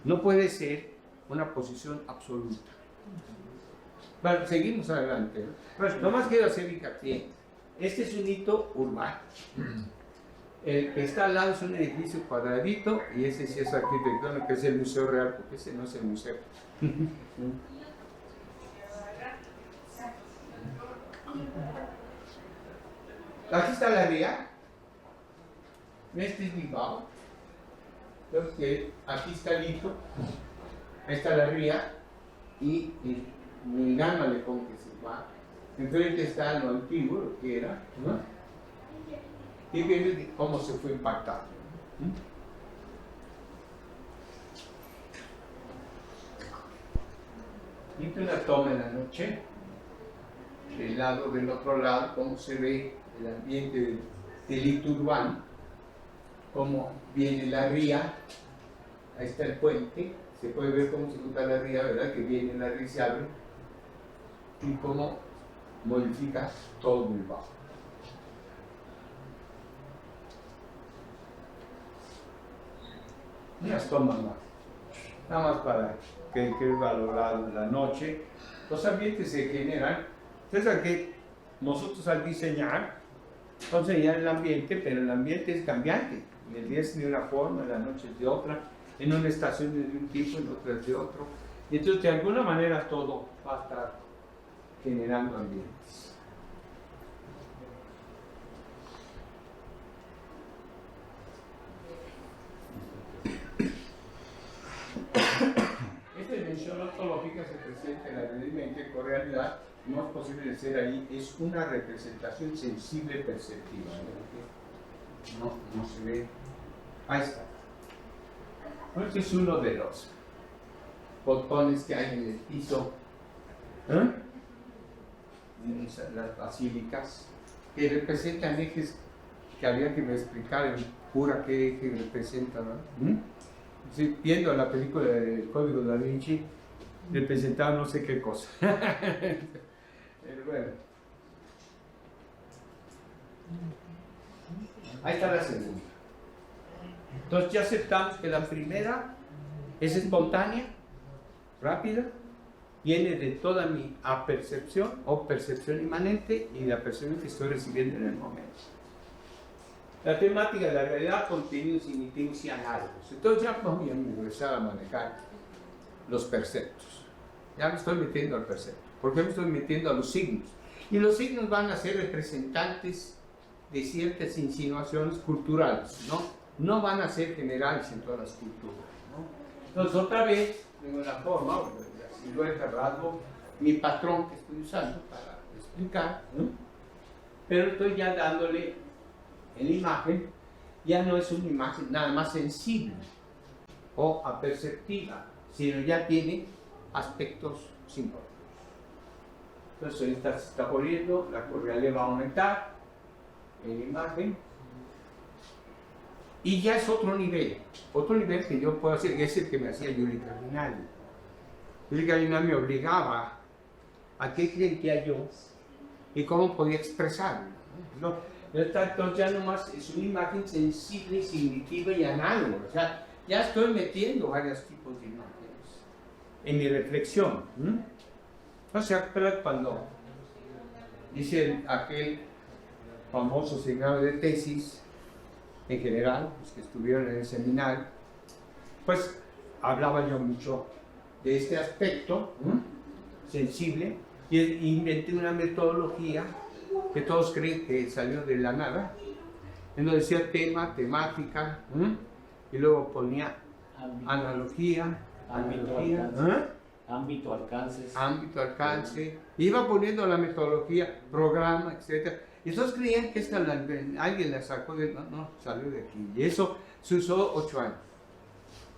No puede ser una posición absoluta. Bueno, seguimos adelante, ¿no? Pues, nomás quiero hacer hincapié. Este es un hito urbano. El que está al lado es un edificio cuadradito y ese sí es arquitectónico, que es el Museo Real, porque ese no es el museo. Aquí está la ría. Este es Bilbao. Creo que aquí está el hito. Ahí está la ría. Y mirándole con que se va. Enfrente está lo antiguo, lo que era, ¿no? Y viene cómo se fue impactando. Y una toma en la noche, del otro lado, cómo se ve el ambiente del hito urbano, cómo viene la ría, ahí está el puente, se puede ver cómo se junta la ría, ¿verdad? Que viene la ría y se abre, y cómo modifica todo Bilbao. Unas tomas más, nada más para que valorar la noche. Los ambientes se generan, entonces que nosotros al diseñar, entonces ya el ambiente, pero el ambiente es cambiante, en el día es de una forma, en la noche es de otra, en una estación es de un tipo, en otra es de otro, y entonces de alguna manera todo va a estar generando ambientes. Esta dimensión ontológica se presenta en la realidad con realidad, no es posible de ser ahí, es una representación sensible perceptiva. No se ve. Ahí está. Este es uno de los botones que hay en el piso. Las basílicas que representan ejes que había que me explicar en pura qué eje representan, ¿no? Sí, viendo la película del Código Da Vinci, representaba no sé qué cosa. Pero bueno. Ahí está la segunda. Entonces ya aceptamos que la primera es espontánea, rápida, viene de toda mi apercepción o percepción inmanente y la percepción que estoy recibiendo en el momento. La temática de la realidad, contenidos intuitivos y análogos. Entonces ya voy a empezar a manejar los perceptos. Ya me estoy metiendo al percepto. ¿Por qué me estoy metiendo a los signos? Y los signos van a ser representantes de ciertas insinuaciones culturales, ¿no? No van a ser generales en todas las culturas, ¿no? Entonces otra vez, tengo la forma, la silueta, rasgo, mi patrón que estoy usando para explicar, ¿no? Pero estoy ya dándole en la imagen, ya no es una imagen nada más sensible o aperceptiva, sino ya tiene aspectos simbólicos. Entonces ahorita se está poniendo, la correalidad va a aumentar en la imagen y ya es otro nivel que yo puedo hacer, que es el que me hacía Yuri Cardinali. Yuri Cardinali me obligaba a qué creía yo y cómo podía expresarlo, ¿no? Entonces ya nomás es una imagen sensible, significativa y análoga. O sea, ya estoy metiendo varios tipos de imágenes en mi reflexión. O sea, pero cuando dice aquel famoso seminario de tesis, en general, los que estuvieron en el seminario, pues hablaba yo mucho de este aspecto sensible y inventé una metodología que todos creen que salió de la nada, en donde decía tema, temática, y luego ponía analogía,
ámbito,
alcance, iba poniendo la metodología, programa, etc. Y entonces creían que esta alguien la sacó de, no, salió de aquí, y eso se usó 8 años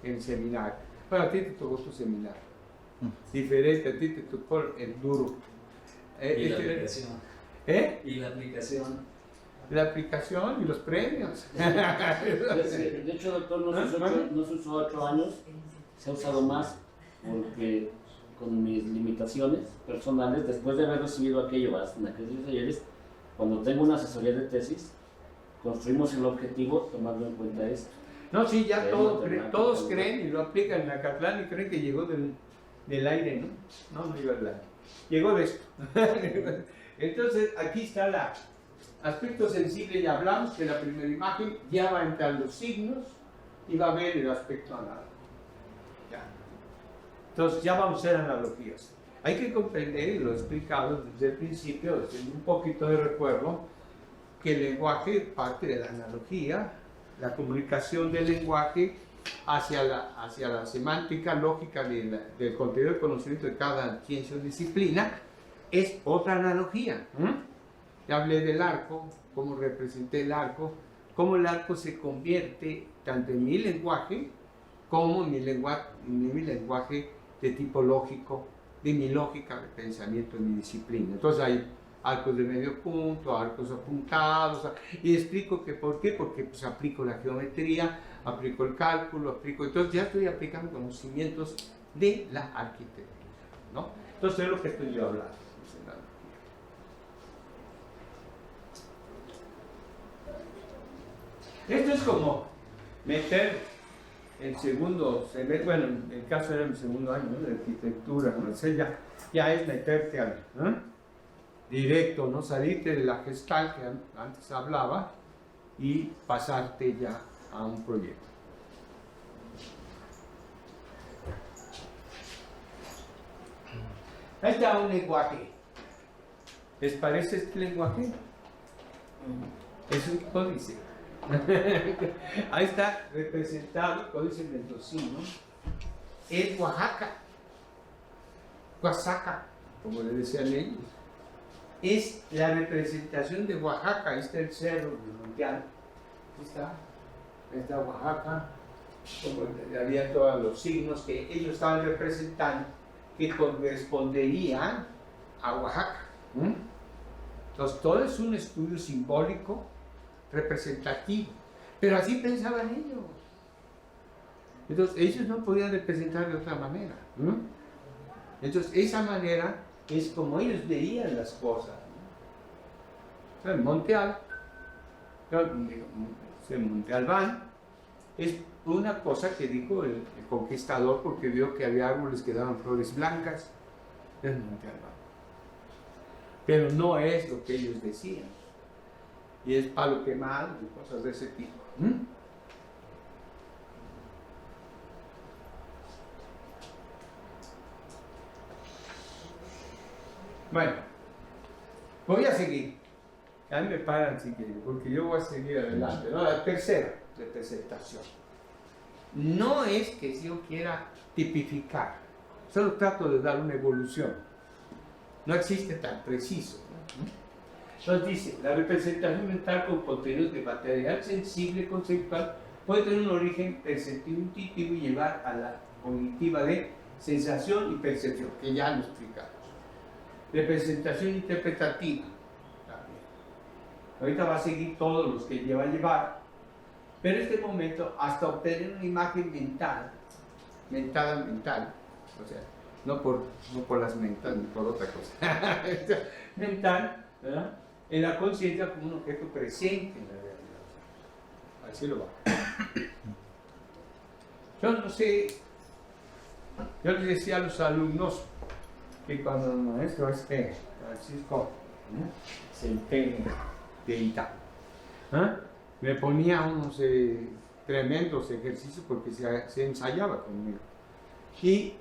en el seminario. Bueno, a ti te tocó tu seminario, diferente, a ti te tocó el duro.
Y la aplicación. Y la aplicación.
La aplicación y los premios.
De hecho, doctor, no se usó 8 años, se ha usado más. porque con mis limitaciones personales, después de haber recibido aquello en aquellos talleres, cuando tengo una asesoría de tesis, construimos el objetivo tomando en cuenta esto.
No, sí, ya
Sí,
todos creen y lo aplican en Acatlán y creen que llegó del aire, ¿no? No, no llegó del aire. Llegó de esto. Entonces, aquí está el aspecto sensible. Ya hablamos que la primera imagen ya va a entrar los signos y va a ver el aspecto análogo. Ya. Entonces, ya vamos a hacer analogías. Hay que comprender, y lo he explicado desde el principio, desde un poquito de recuerdo, que el lenguaje parte de la analogía, la comunicación del lenguaje hacia la semántica lógica del contenido de conocimiento de cada ciencia o disciplina es otra analogía. Ya hablé del arco, cómo representé el arco, cómo el arco se convierte tanto en mi lenguaje como en mi lenguaje de tipo lógico, de mi lógica de pensamiento en mi disciplina. Entonces hay arcos de medio punto, arcos apuntados, y explico que por qué, porque pues aplico la geometría, aplico el cálculo, entonces ya estoy aplicando conocimientos de la arquitectura, ¿no? Entonces es lo que estoy yo hablando. Esto es como meter el segundo semestre, bueno, en el caso era mi segundo año, ¿no?, de arquitectura, ¿no? O sea, ya es meterte al directo, ¿no? Salirte de la gestal que antes hablaba y pasarte ya a un proyecto. Ahí está un lenguaje. ¿Les parece este lenguaje? Es un códice. Ahí está representado el códice mendocino. Es Oaxaca. Oaxaca, como le decían ellos. Es la representación de Oaxaca. Ahí está el cerro de Monteal. Ahí está Oaxaca. Como había todos los signos que ellos estaban representando que corresponderían a Oaxaca. Entonces, todo es un estudio simbólico representativo, pero así pensaban ellos. Entonces ellos no podían representar de otra manera. Entonces esa manera es como ellos veían las cosas. El Monteal, Monte Albán, es una cosa que dijo el conquistador porque vio que había árboles que daban flores blancas. Es Monte Albán. Pero no es lo que ellos decían. Y es palo quemado y cosas de ese tipo. Bueno, voy a seguir. A mí me paran si quieren, porque yo voy a seguir adelante. ¿No? La tercera representación. No es que yo quiera tipificar, solo trato de dar una evolución. No existe tan preciso. Entonces dice, la representación mental con contenidos de material sensible conceptual puede tener un origen perceptivo intuitivo y llevar a la cognitiva de sensación y percepción, que ya lo explicamos. Representación interpretativa también. Ahorita va a seguir todos los que lleva a llevar, pero en este momento hasta obtener una imagen mental, o sea, no por las mentales ni por otra cosa, mental, ¿verdad?, en la conciencia como un objeto presente en la realidad. Así lo va. Yo no sé, yo les decía a los alumnos que cuando el maestro Francisco Centeno de Ita me ponía unos tremendos ejercicios porque se ensayaba conmigo y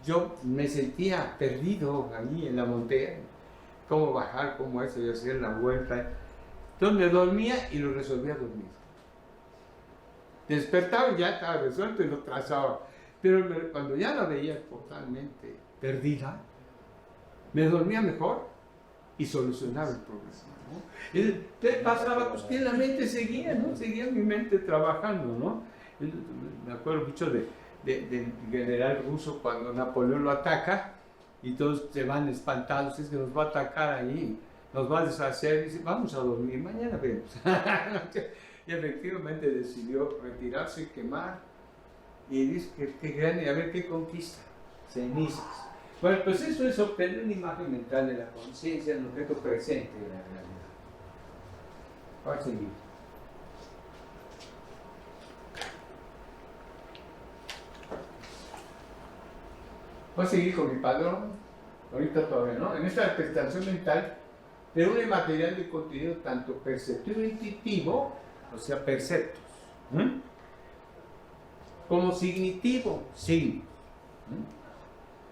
yo me sentía perdido allí en la montaña, cómo bajar, cómo eso y hacer la vuelta. Entonces me dormía y lo resolvía dormido. Despertaba y ya estaba resuelto y lo trazaba. Pero cuando ya la veía totalmente perdida, me dormía mejor y solucionaba el problema, ¿no? Entonces pasaba, pues que la mente seguía, ¿no? Seguía mi mente trabajando, ¿no? Me acuerdo mucho del general ruso cuando Napoleón lo ataca y todos se van espantados, es que nos va a atacar ahí, nos va a deshacer, y dice, vamos a dormir, mañana vemos. Y efectivamente decidió retirarse y quemar y dices que grande, a ver qué conquista, cenizas. Bueno, pues eso es obtener una imagen mental de la conciencia, el objeto presente de la realidad. Va a seguir. Voy a seguir con mi padrón, ahorita todavía no, en esta representación mental de un material de contenido tanto perceptivo e intuitivo, o sea, perceptos, como signitivo, signos,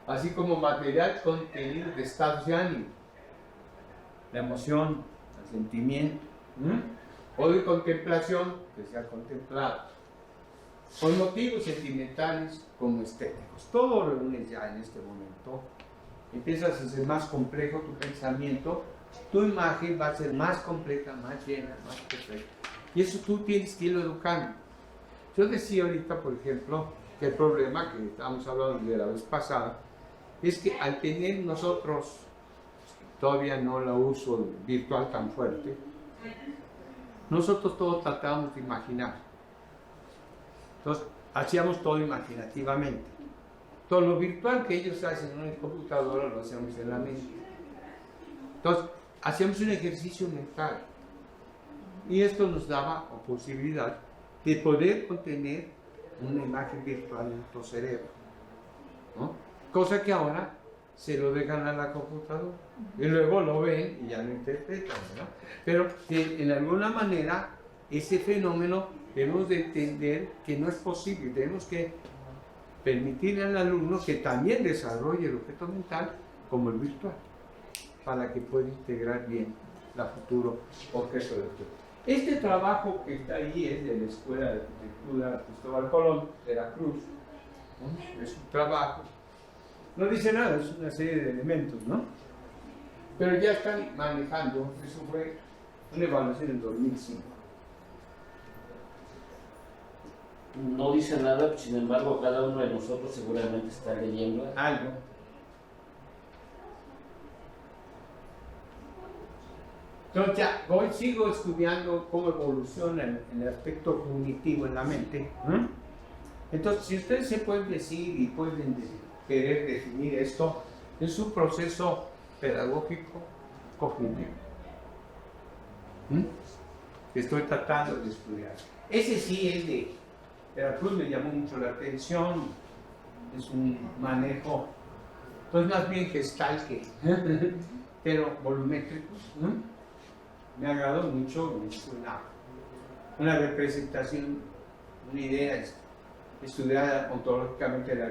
así como material contenido de estados de ánimo, la emoción, el sentimiento, o de contemplación, que sea contemplado, con motivos sentimentales como estéticos. Todo lo reúnes ya en este momento. Empiezas a ser más complejo tu pensamiento, tu imagen va a ser más completa, más llena, más perfecta. Y eso tú tienes que irlo educando. Yo decía ahorita, por ejemplo, que el problema que estábamos hablando de la vez pasada es que al tener nosotros, todavía no la uso virtual tan fuerte, nosotros todos tratábamos de imaginar. Entonces, hacíamos todo imaginativamente. Todo lo virtual que ellos hacen en una computadora lo hacemos en la mente. Entonces, hacíamos un ejercicio mental. Y esto nos daba la posibilidad de poder contener una imagen virtual en nuestro cerebro, ¿no? Cosa que ahora se lo dejan a la computadora y luego lo ven y ya lo interpretan, ¿no? Pero en alguna manera ese fenómeno debemos de entender que no es posible. Tenemos que permitirle al alumno que también desarrolle el objeto mental como el virtual, para que pueda integrar bien el futuro objeto de estudio. Este trabajo que está ahí es de la Escuela de Arquitectura Cristóbal Colón de la Cruz, ¿no? Es un trabajo, no dice nada, es una serie de elementos, ¿no? Pero ya están manejando, eso fue una evaluación en 2005.
No dice nada, sin embargo, cada uno de nosotros seguramente está leyendo
Algo. Entonces ya sigo estudiando cómo evoluciona el aspecto cognitivo en la mente. Entonces, si ustedes se pueden decir y pueden querer definir esto, es un proceso pedagógico cognitivo. Que estoy tratando de estudiar. Ese sí es de la Cruz, me llamó mucho la atención, es un manejo, pues más bien gestal que, pero volumétrico. Me agradó mucho, es una representación, una idea estudiada ontológicamente la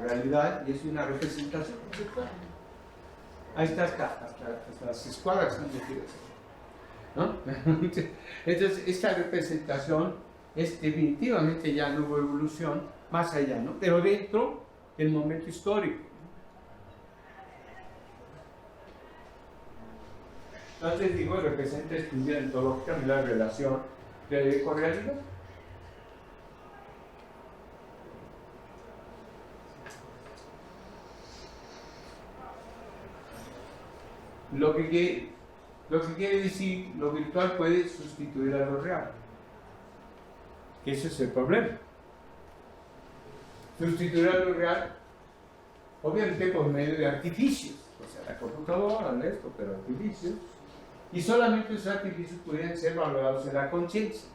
realidad y es una representación conceptual. Ahí está hasta las escuadras están metidas, ¿no? Entonces, esta representación es definitivamente ya no hubo evolución más allá, ¿no? Pero dentro del momento histórico. Entonces digo, representa estudiar ontológicamente la relación de correalidad. Lo que quiere decir, lo virtual puede sustituir a lo real. Que ese es el problema. Sustituir a lo real, obviamente por medio de artificios. O sea, la computadora, esto, pero artificios. Y solamente esos artificios podrían ser valorados en la conciencia.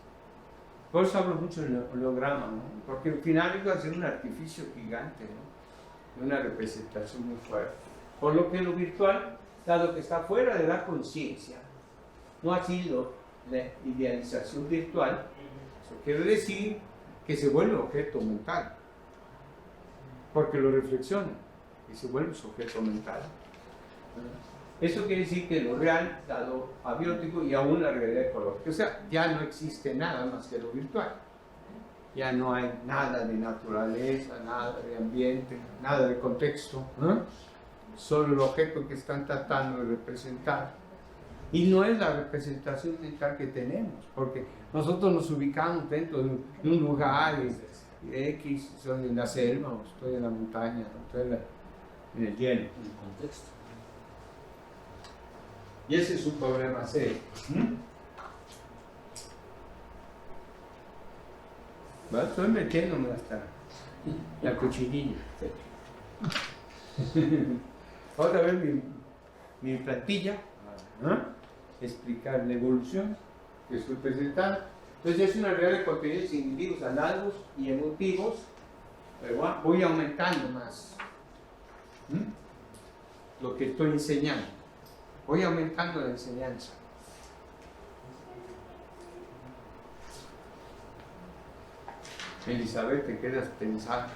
Por eso hablo mucho del holograma, ¿no? Porque al final iba a ser un artificio gigante, ¿no? Una representación muy fuerte. Por lo que lo virtual, dado que está fuera de la conciencia, no ha sido la idealización virtual, eso quiere decir que se vuelve objeto mental, porque lo reflexiona y se vuelve sujeto mental. Eso quiere decir que lo real, dado abiótico y aún la realidad ecológica, o sea, ya no existe nada más que lo virtual. Ya no hay nada de naturaleza, nada de ambiente, nada de contexto, ¿no? Solo el objeto que están tratando de representar. Y no es la representación mental que tenemos, porque nosotros nos ubicamos dentro de un lugar X, estoy en la selva, o estoy en la montaña, o estoy en el hielo, en el contexto. Y ese es un problema serio. Estoy metiéndome hasta La cochinilla. Otra vez mi plantilla, explicar la evolución que estoy presentando. Entonces es una red de contenidos individuos, análogos y emotivos. Pero voy aumentando más lo que estoy enseñando. Voy aumentando la enseñanza. Elizabeth, te quedas pensando.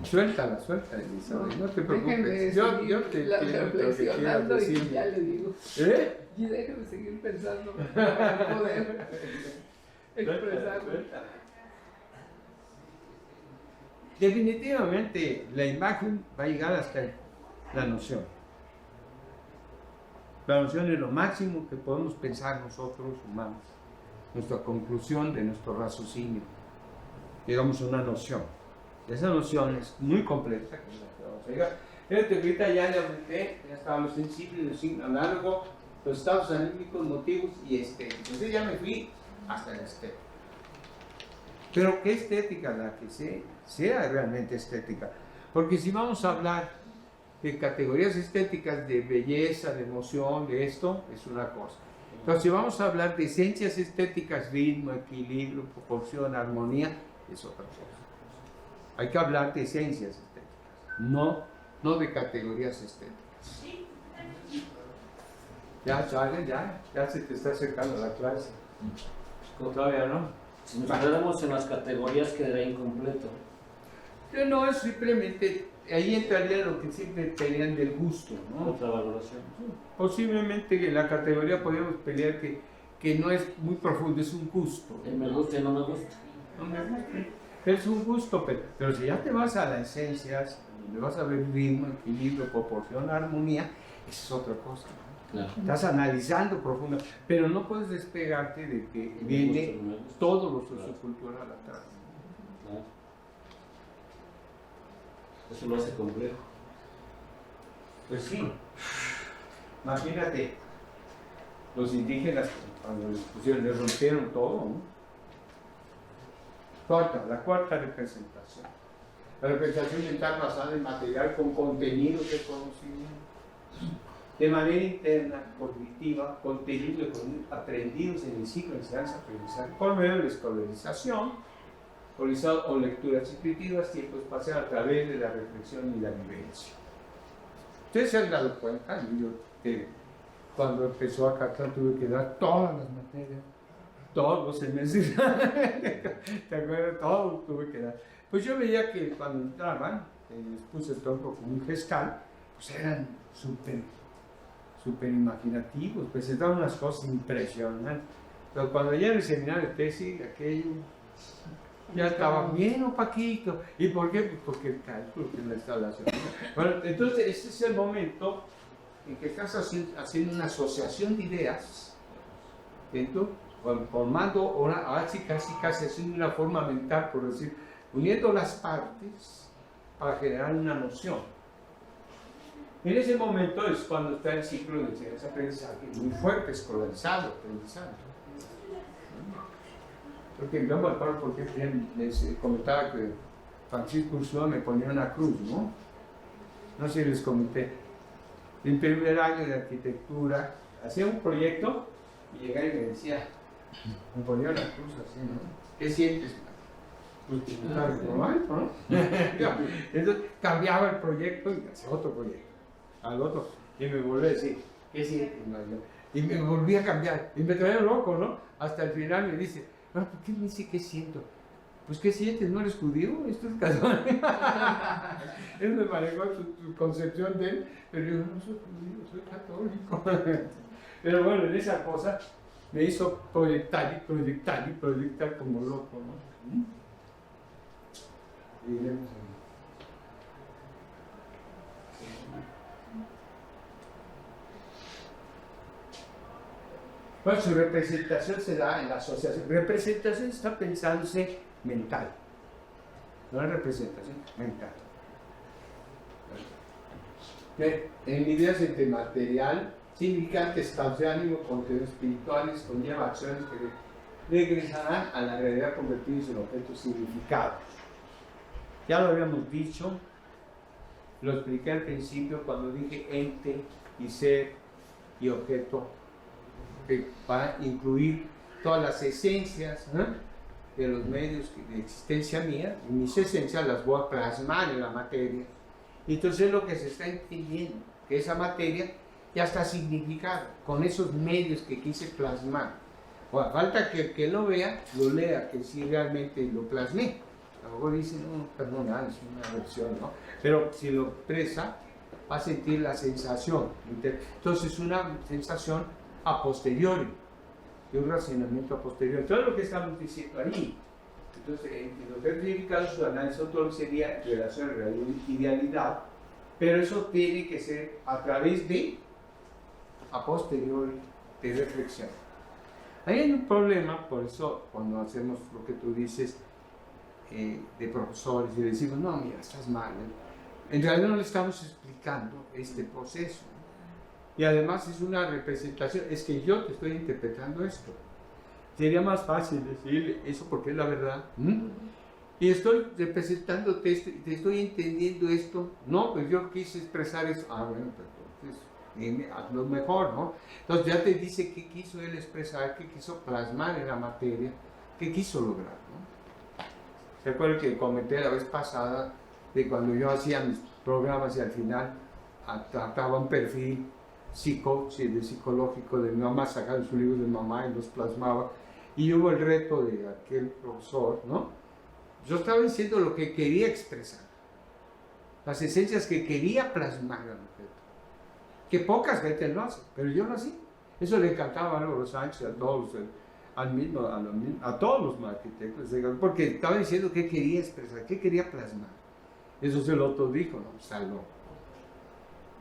Suéltala, Elizabeth, no te preocupes. Yo te quiero
reflexionando y
decir.
ya le digo. Y déjame seguir pensando para poder expresarlo.
Definitivamente la imagen va a llegar hasta la noción. La noción es lo máximo que podemos pensar nosotros humanos. Nuestra conclusión de nuestro raciocinio. Llegamos a una noción. Esa noción es muy completa. Fíjate, ahorita ya le aumenté, ya estaba lo sensible, lo signo análogo, los estados anímicos, motivos y estéticos. Entonces ya me fui hasta la estética. Pero ¿qué estética? La que sea realmente estética. Porque si vamos a hablar de categorías estéticas, de belleza, de emoción, de esto, es una cosa. Entonces si vamos a hablar de esencias estéticas, ritmo, equilibrio, proporción, armonía, es otra cosa. Hay que hablar de esencias estéticas, no de categorías estéticas. Ya, Charlie, ya se te está acercando la clase. Todavía no.
Si nos quedáramos en las categorías quedaría incompleto.
Pero no, es simplemente, ahí entraría lo que siempre pelean del gusto, ¿no?
Otra valoración.
Posiblemente en la categoría podemos pelear que no es muy profundo, es un gusto.
Me gusta y no me gusta.
No me gusta. Es un gusto, pero si ya te vas a las esencias, donde vas a ver ritmo, equilibrio, proporción, armonía, esa es otra cosa.
Claro.
Estás analizando profundo, pero no puedes despegarte de que viene todo lo sociocultural atrás.
Claro. Eso lo hace complejo.
Pues sí. Imagínate, los indígenas cuando les pusieron, les rompieron todo, ¿no? La cuarta representación. La representación mental basada en material con contenidos de conocimiento. De manera interna, cognitiva, contenidos aprendidos en el ciclo de enseñanza-aprendizaje por medio de la escolarización, o lecturas intuitivas, tiempo espacial a través de la reflexión y la vivencia. Ustedes se han dado cuenta, yo que cuando empezó a Catlán tuve que dar todas las materias, todos los semestres, ¿te acuerdas? Todo tuve que dar. Pues yo veía que cuando entraban, les puse el tronco como un gestal, pues eran súper imaginativos, presentaban unas cosas impresionantes. Pero cuando ya en el seminario de tesis, aquello ya estaba bien opaquito. ¿Y por qué? Pues porque el cálculo que es la instalación. Bueno, entonces ese es el momento en que estás haciendo una asociación de ideas, ¿cierto? Formando, casi haciendo una forma mental, por decir, uniendo las partes para generar una noción. En ese momento es cuando está el ciclo de enseñanza-aprendizaje muy fuerte, escolarizado, aprendizaje. Porque yo me acuerdo porque les comentaba que Francisco Ursúa me ponía una cruz, ¿no? No sé si les comenté. En primer año de arquitectura, hacía un proyecto y llegaba y me decía, me ponía una cruz así, ¿no? ¿Qué sientes? Pues normal, ¿no? Entonces cambiaba el proyecto y hacía otro proyecto, al otro, y me volvía a decir, ¿qué sientes? Y me volvía a cambiar, y me traía loco, ¿no? Hasta el final me dice, ¿por qué me dice qué siento? Pues ¿qué sientes? ¿No eres judío? Esto es casual. Él me manejó su concepción de él, pero yo no soy judío, soy católico. Pero bueno, en esa cosa me hizo proyectar como loco, ¿no? Y iremos ahí. Bueno, su representación se da en la asociación. Representación está pensándose mental. No es representación mental. En ideas entre material, significante, estados de ánimo, contenidos espirituales, conlleva acciones que regresarán a la realidad convertidos en objetos significados. Ya lo habíamos dicho, lo expliqué al principio cuando dije ente y ser y objeto, que va a incluir todas las esencias de los medios de existencia mía, y mis esencias las voy a plasmar en la materia. Y entonces lo que se está entendiendo, que esa materia ya está significada con esos medios que quise plasmar. Bueno, falta que el que lo vea, lo lea, que sí realmente lo plasmé. A lo mejor dice, no, perdona, es una versión, ¿no? Pero si lo expresa, va a sentir la sensación. Entonces, una sensación a posteriori, de un razonamiento a posteriori. Todo lo que estamos diciendo ahí. Entonces, en los significados, su análisis ontológico sería relación idealidad, pero eso tiene que ser a través de, a posteriori, de reflexión. Ahí hay un problema, por eso cuando hacemos lo que tú dices de profesores y decimos, no, mira, estás mal. En realidad no le estamos explicando este proceso. Y además es una representación, es que yo te estoy interpretando esto. Sería más fácil decir eso porque es la verdad. Y estoy representándote esto, te estoy entendiendo esto. No, pues yo quise expresar eso. Ah, bueno, pues entonces dime, hazlo mejor, ¿no? Entonces ya te dice qué quiso él expresar, qué quiso plasmar en la materia, qué quiso lograr, ¿no? ¿Se acuerdan que comenté la vez pasada de cuando yo hacía mis programas y al final trataba un perfil psicológico de mi mamá, sacaba su libro de mamá y los plasmaba, y hubo el reto de aquel profesor, ¿no? Yo estaba diciendo lo que quería expresar, las esencias que quería plasmar al objeto, que pocas veces lo hacen, pero yo lo hacía. Eso le encantaba a Álvaro Sánchez, a todos, a todos los arquitectos, porque estaba diciendo qué quería expresar, qué quería plasmar. Eso se lo otro dijo, ¿no? Salvo.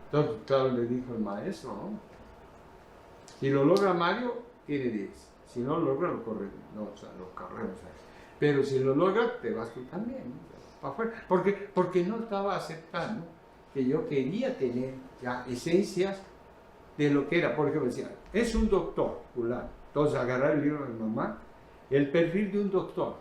Entonces, claro, le dijo el maestro, ¿no? Si lo logra Mario, tiene 10. Si no lo logra, lo corremos. No, o sea, lo corremos. Pero si lo logra, te vas tú también, ¿no? Para afuera. Porque no estaba aceptando que yo quería tener ya esencias de lo que era. Por ejemplo, decía, es un doctor, fulano. Entonces, agarrar el libro de mamá, el perfil de un doctor.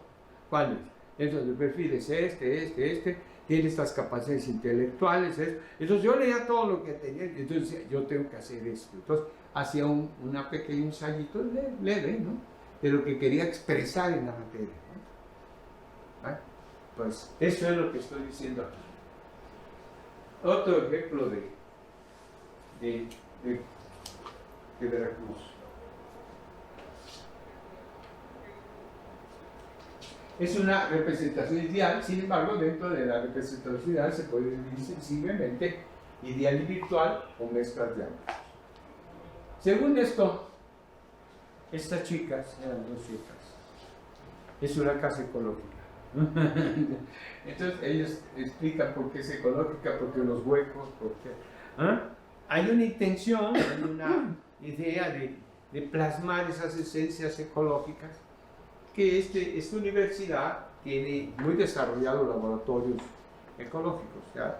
¿Cuál es? Entonces, el perfil es este. Tiene estas capacidades intelectuales. Entonces, yo leía todo lo que tenía. Entonces, yo tengo que hacer esto. Entonces, hacía una pequeño ensayito leve, ¿no? De lo que quería expresar en la materia, ¿no? ¿Ah? Pues, eso es lo que estoy diciendo aquí. Otro ejemplo de Veracruz. Es una representación ideal, sin embargo, dentro de la representación ideal se puede dividir simplemente ideal y virtual o mezclas de ambos. Según esto, estas chicas eran dos chicas. Es una casa ecológica. Entonces ellos explican por qué es ecológica, porque los huecos, porque hay una intención, hay una idea de plasmar esas esencias ecológicas, que esta universidad tiene muy desarrollados laboratorios ecológicos, ¿ya?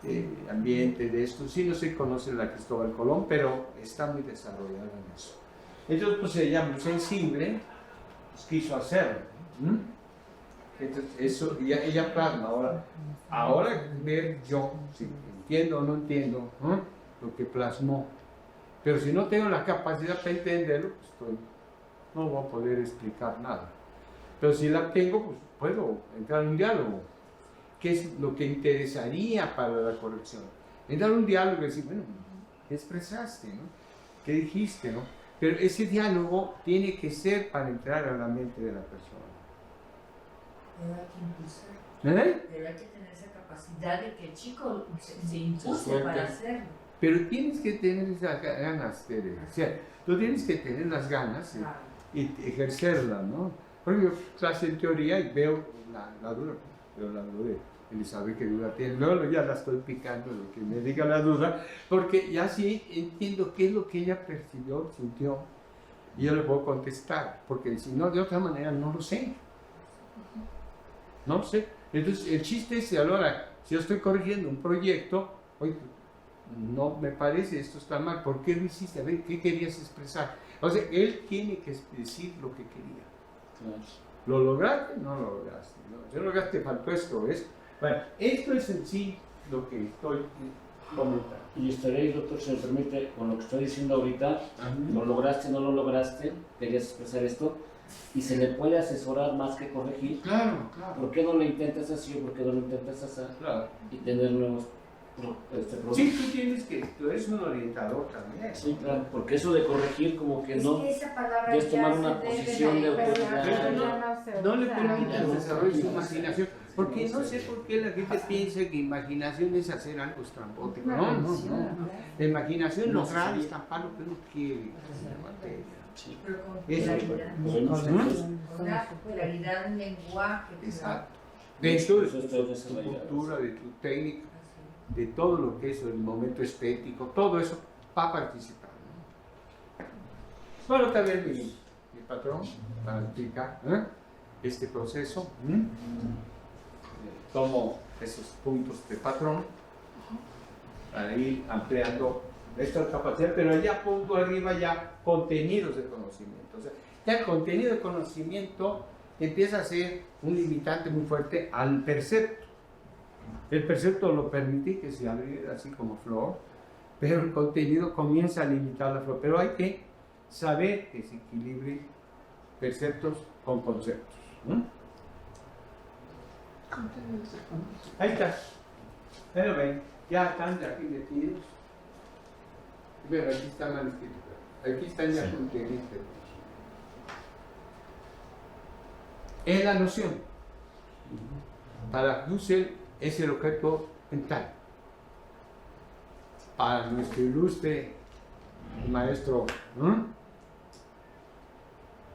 De ambiente, de esto. Sí, no se conoce la Cristóbal Colón, pero está muy desarrollada en eso. Entonces, pues ella muy sensible, pues, quiso hacerlo. Entonces, eso, ella plasma. Ahora ver yo, si entiendo o no entiendo lo que plasmó, pero si no tengo la capacidad para entenderlo, pues no voy a poder explicar nada. Pero si la tengo, pues puedo entrar en un diálogo. ¿Qué es lo que interesaría para la corrección? Entrar en un diálogo y decir, bueno, ¿qué expresaste? ¿No? ¿Qué dijiste? ¿No? Pero ese diálogo tiene que ser para entrar a la mente de la persona.
Pero hay que impulsar. Pero hay que tener esa capacidad de que el chico se impulse para hacerlo.
Pero tienes que tener esas ganas, Tere. O sea, tú tienes que tener las ganas y ejercerlas, ¿no? Porque yo clase en teoría y veo la duda, veo la duda de Elizabeth, qué duda tiene. Luego ya la estoy picando, lo que me diga la duda, porque ya sí entiendo qué es lo que ella percibió, sintió, y yo le puedo contestar, porque si no, de otra manera no lo sé. No sé. Entonces, el chiste es, ahora, si yo estoy corrigiendo un proyecto, oye, no me parece, esto está mal, ¿por qué lo hiciste? A ver, ¿qué querías expresar? O sea, él tiene que decir lo que quería. ¿Lo lograste? No lo lograste. No, si lo lograste, faltó esto, Bueno, esto es en sí lo que estoy comentando.
Y estaría ahí, doctor, si me permite, con lo que estoy diciendo ahorita, lo lograste, no lo lograste, querías expresar esto, y se le puede asesorar más que corregir.
Claro, claro.
¿Por qué no lo intentas así o por qué no lo intentas así?
Claro.
Y tener nuevos productos.
Sí, tú tienes que, tú eres un orientador también.
Sí, claro, porque eso de corregir como que
Es
no,
que esa palabra
ya es tomar
ya
una
se debe
posición de
Pero
autoridad.
ya no se
No le
usa.
permitas el desarrollo de su imaginación, porque no sé por qué la gente piensa que imaginación es hacer algo estrambótico. No, no, no. La imaginación
No,
lograr
sí.
estampar lo que uno quiere en la materia.
Sí.
pero con
Eso.
claridad. Una claridad, un lenguaje.
Exacto. Dentro de
Eso
tu,
está
tu
desarrollado.
cultura, de tu técnica, de todo lo que es el momento estético, todo eso va a participar. ¿No? Bueno, también mi patrón para explicar este proceso. Tomo esos puntos de patrón para ir ampliando esta capacidad, pero ya punto arriba ya contenidos de conocimiento. O sea, ya el contenido de conocimiento empieza a ser un limitante muy fuerte al percepto. El percepto lo permite que se abriera así como flor, pero el contenido comienza a limitar la flor. Pero hay que saber que se equilibre perceptos con conceptos. Ahí está. Ahí lo ven. Ya están de aquí metidos. Pero aquí está mal escrito. Aquí están ya contenidos. Es la noción. Para Husserl es el objeto mental. Para nuestro ilustre maestro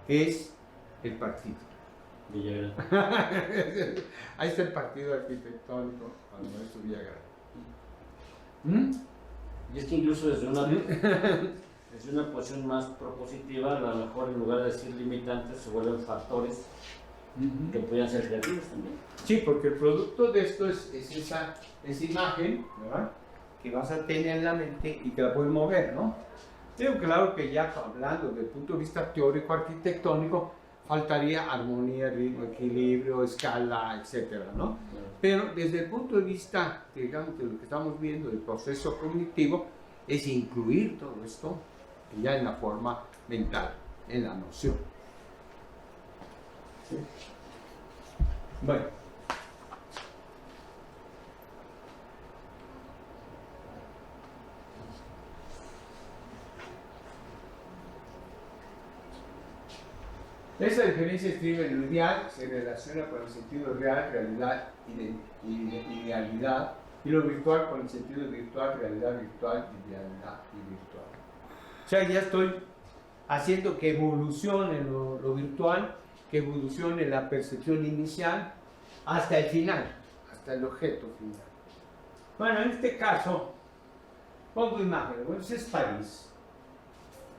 es el partido.
Villagrán.
Ahí está el partido arquitectónico para el maestro Villagrán.
Y es que incluso desde una posición más propositiva, a lo mejor en lugar de decir limitantes se vuelven factores que puedan ser creativos también.
Sí, porque el producto de esto es esa imagen, ¿verdad?, que vas a tener en la mente y que la puedes mover, ¿no? Digo, claro que ya hablando desde el punto de vista teórico arquitectónico, faltaría armonía, ritmo, equilibrio, escala, etcétera, ¿no? Pero desde el punto de vista, digamos, de lo que estamos viendo del proceso cognitivo, es incluir todo esto ya en la forma mental, en la noción. ¿Sí? Bueno. Esa diferencia estriba en lo ideal, se relaciona con el sentido real, realidad y idealidad, y lo virtual con el sentido virtual, realidad virtual, idealidad y virtual. O sea, ya estoy haciendo que evolucione lo virtual, que evolucione la percepción inicial hasta el final, hasta el objeto final. Bueno, en este caso, pongo imágenes. Bueno, ese es París.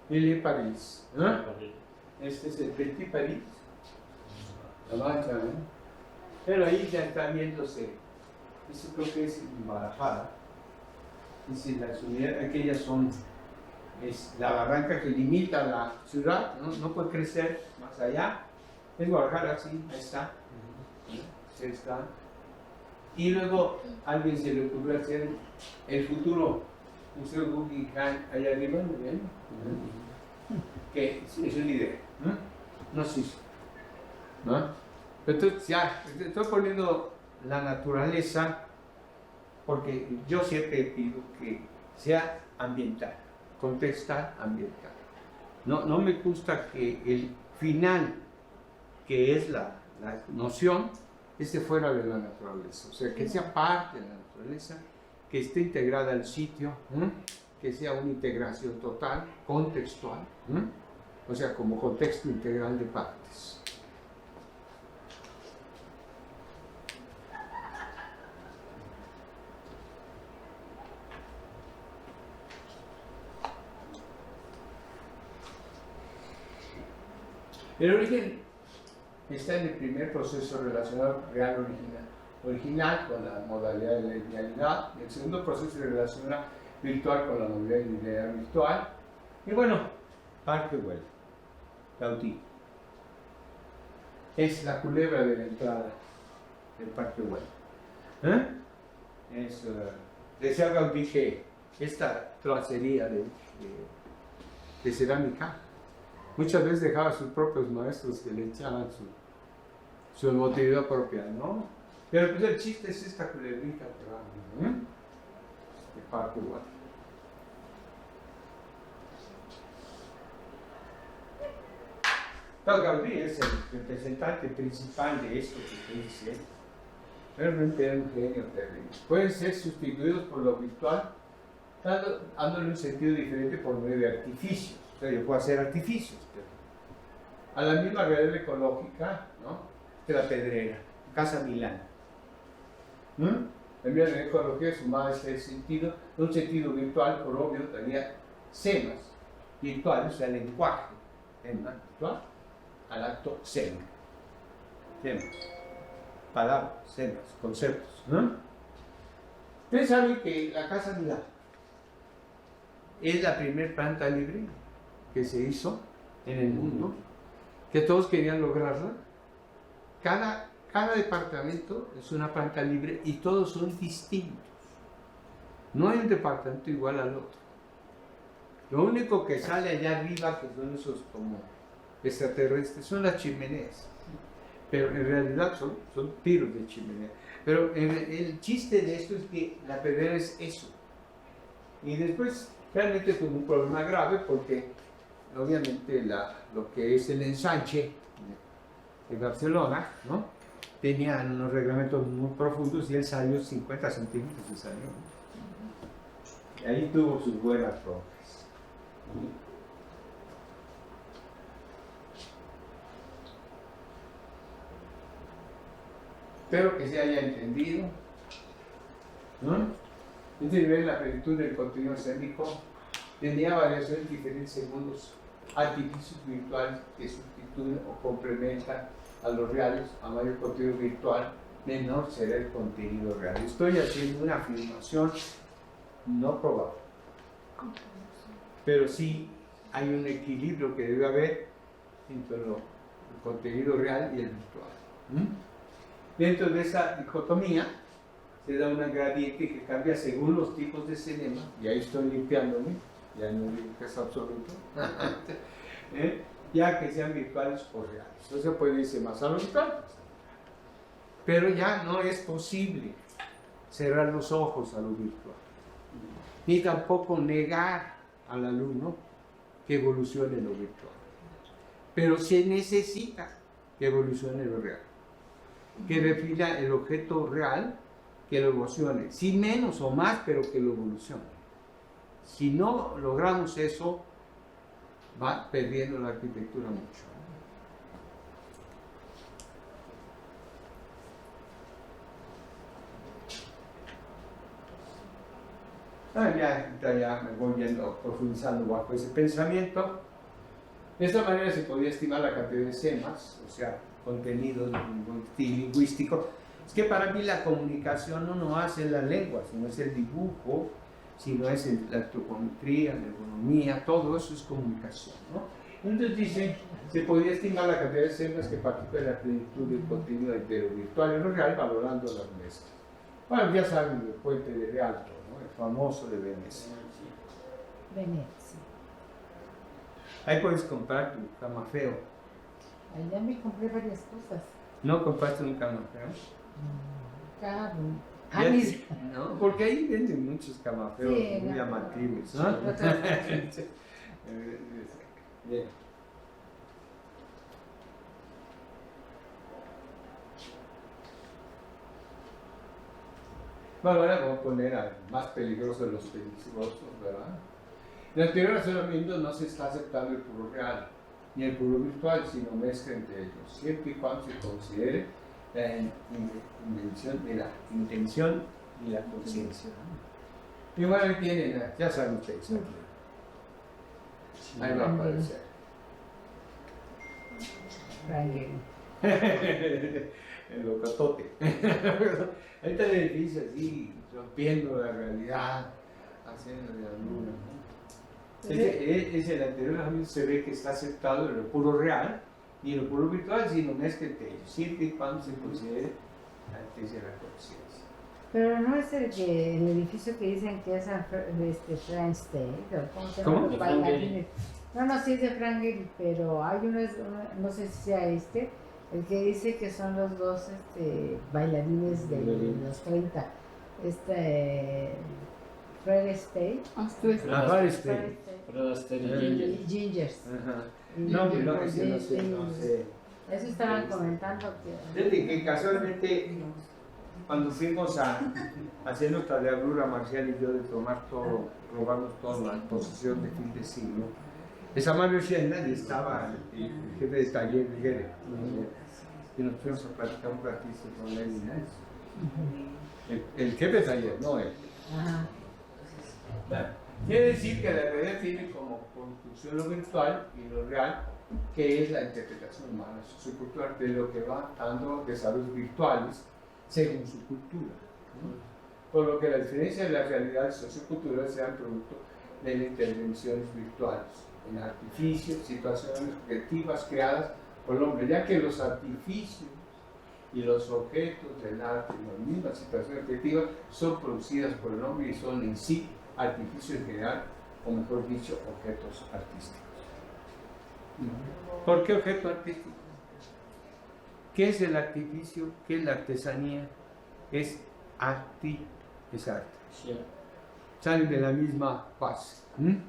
Il est París. Este es el Petit París. La mancha, ¿no? Pero ahí ya está viéndose. Eso creo que es Guadalajara. Es las unidades, aquellas son. Es la barranca que limita la ciudad, no puede crecer más allá. Es Guadalajara, sí, ahí está. Ahí está. Y luego a alguien se le ocurrió hacer el futuro Museo Guggenheim allá arriba, muy bien. Que es una idea. No se hizo. ¿No? Entonces ya, estoy poniendo la naturaleza porque yo siempre pido que sea ambiental, contextual ambiental. No me gusta que el final, que es la noción, esté fuera de la naturaleza. O sea, que sea parte de la naturaleza, que esté integrada al sitio, que sea una integración total, contextual, o sea, como contexto integral de partes. El origen está en el primer proceso relacional real original con la modalidad de la idealidad. El segundo proceso se relaciona virtual con la modalidad de idealidad virtual. Y bueno, Parque Güell, Gaudí. Es la culebra de la entrada del Parque Güell. Es, decía Gaudí que esta tracería de cerámica muchas veces dejaba a sus propios maestros que le echaban su emotividad propia, ¿no? Pero pues el chiste es esta culebrita que va, de parte igual. Entonces Gaudí es el representante principal de esto que estoy diciendo. Realmente era un genio terrible. Pueden ser sustituidos por lo virtual, dándole un sentido diferente por medio de artificios. O sea, yo puedo hacer artificios, pero a la misma realidad ecológica, ¿no? De la pedrera, Casa Milán. En la ecología sumaba ese sentido, un sentido virtual, por obvio, tenía semas virtuales, o sea, lenguaje virtual, al acto sema. Semas. Palabras, semas, conceptos. Ustedes saben que la Casa Milán es la primera planta libre que se hizo en el mundo, que todos querían lograrla. Cada departamento es una planta libre y todos son distintos. No hay un departamento igual al otro. Lo único que sale allá arriba, que son esos como extraterrestres, son las chimeneas. Pero en realidad son tiros de chimenea. Pero el chiste de esto es que la pedrera es eso. Y después realmente tuvo un problema grave porque obviamente lo que es el ensanche de Barcelona, ¿no? Tenían unos reglamentos muy profundos y él salió 50 centímetros y salió. Y ahí tuvo sus buenas broncas. Espero que se haya entendido, ¿no? Este nivel, la plenitud del contenido escénico tenía variaciones diferentes según los artificios virtuales que sustituyen o complementan a los reales. A mayor contenido virtual, menor será el contenido real. Estoy haciendo una afirmación no probable, pero sí hay un equilibrio que debe haber entre el contenido real y el virtual. Dentro de esa dicotomía se da una gradiente que cambia según los tipos de cinema, y ahí estoy limpiándome, ya no digo que es absoluto, ya que sean virtuales o reales. Entonces puede irse más a lo virtual, pero ya no es posible cerrar los ojos a lo virtual, ni tampoco negar al alumno que evolucione lo virtual, pero se necesita que evolucione lo real, que defina el objeto real, que lo evolucione, si menos o más, pero que lo evolucione. Si no logramos eso, va perdiendo la arquitectura mucho. Ya me voy yendo, profundizando bajo ese pensamiento. De esta manera se podía estimar la cantidad de semas, o sea, contenido lingüístico. Es que para mí la comunicación no hace la lengua, sino es el dibujo, sino es la antropometría, la ergonomía, todo eso es comunicación, ¿no? Entonces dice, se podía estimar la cantidad de semas que participan en la plenitud del contenido de lo virtual y lo real, valorando las mezclas. Bueno, ya saben el puente de Rialto, ¿no? El famoso de Venecia.
Venecia.
Ahí puedes comprar tu camafeo.
Allá me compré varias cosas.
¿No compraste un camafeo?
Claro.
No, porque ahí venden muchos camafeos
Sí,
muy
no,
llamativos,
no.
¿no? Bien. Bueno, ahora vamos a poner al más peligroso de los peligrosos, ¿verdad? En el anterior razonamiento no se está aceptando el puro real ni el puro virtual, sino mezcla entre ellos, siempre y cuando se considere la intención y la conciencia. Y bueno, ahí tienen, ya saben ustedes, ahí va a aparecer. El locatote. Ahí está el edificio así, rompiendo la realidad, haciendo la luna, ¿no? Es el anterior razonamiento, se ve que está aceptado en lo puro real y en lo puro virtual, sino mezcla entre ellos, siempre y cuando se considere la antes de la conciencia.
Pero no es el edificio que dicen que es Frank State, o ¿cómo se llama?
¿Cómo?
Los
De Frank
bailarines. No, sí es de Frank Gehry, pero hay no sé si sea el que dice que son los dos bailarines de los 30. Fred State.
Fred State.
Fred Astaire y
Y
Ginger.
Gingers.
Ajá.
Y
No,
Ginger,
no,
pues,
ese no sé.
Eso estaban comentando que...
Fíjate que casualmente cuando fuimos a hacer nuestra diablura Marcial y yo de tomar todo, robarnos toda la posesión de fin de siglo, esa mano decía, nadie estaba, el jefe de taller, Miguel, y nos fuimos a platicar un ratito con él y nada. El jefe de taller, no él.
Ajá.
Bueno, quiere decir que la realidad tiene como construcción lo virtual y lo real, que es la interpretación humana sociocultural de lo que va dando desarrollos virtuales según su cultura, ¿no? Por lo que la diferencia de las realidades socioculturales sean producto de las intervenciones virtuales en artificios, situaciones objetivas creadas por el hombre, ya que los artificios y los objetos del arte en las mismas situaciones objetivas son producidas por el hombre y son en sí artificios en general, o mejor dicho, objetos artísticos. ¿Por qué objeto artístico? ¿Qué es el artificio? ¿Qué es la artesanía? Es arte, es arte.
Sí.
Salen de la misma base. Bueno,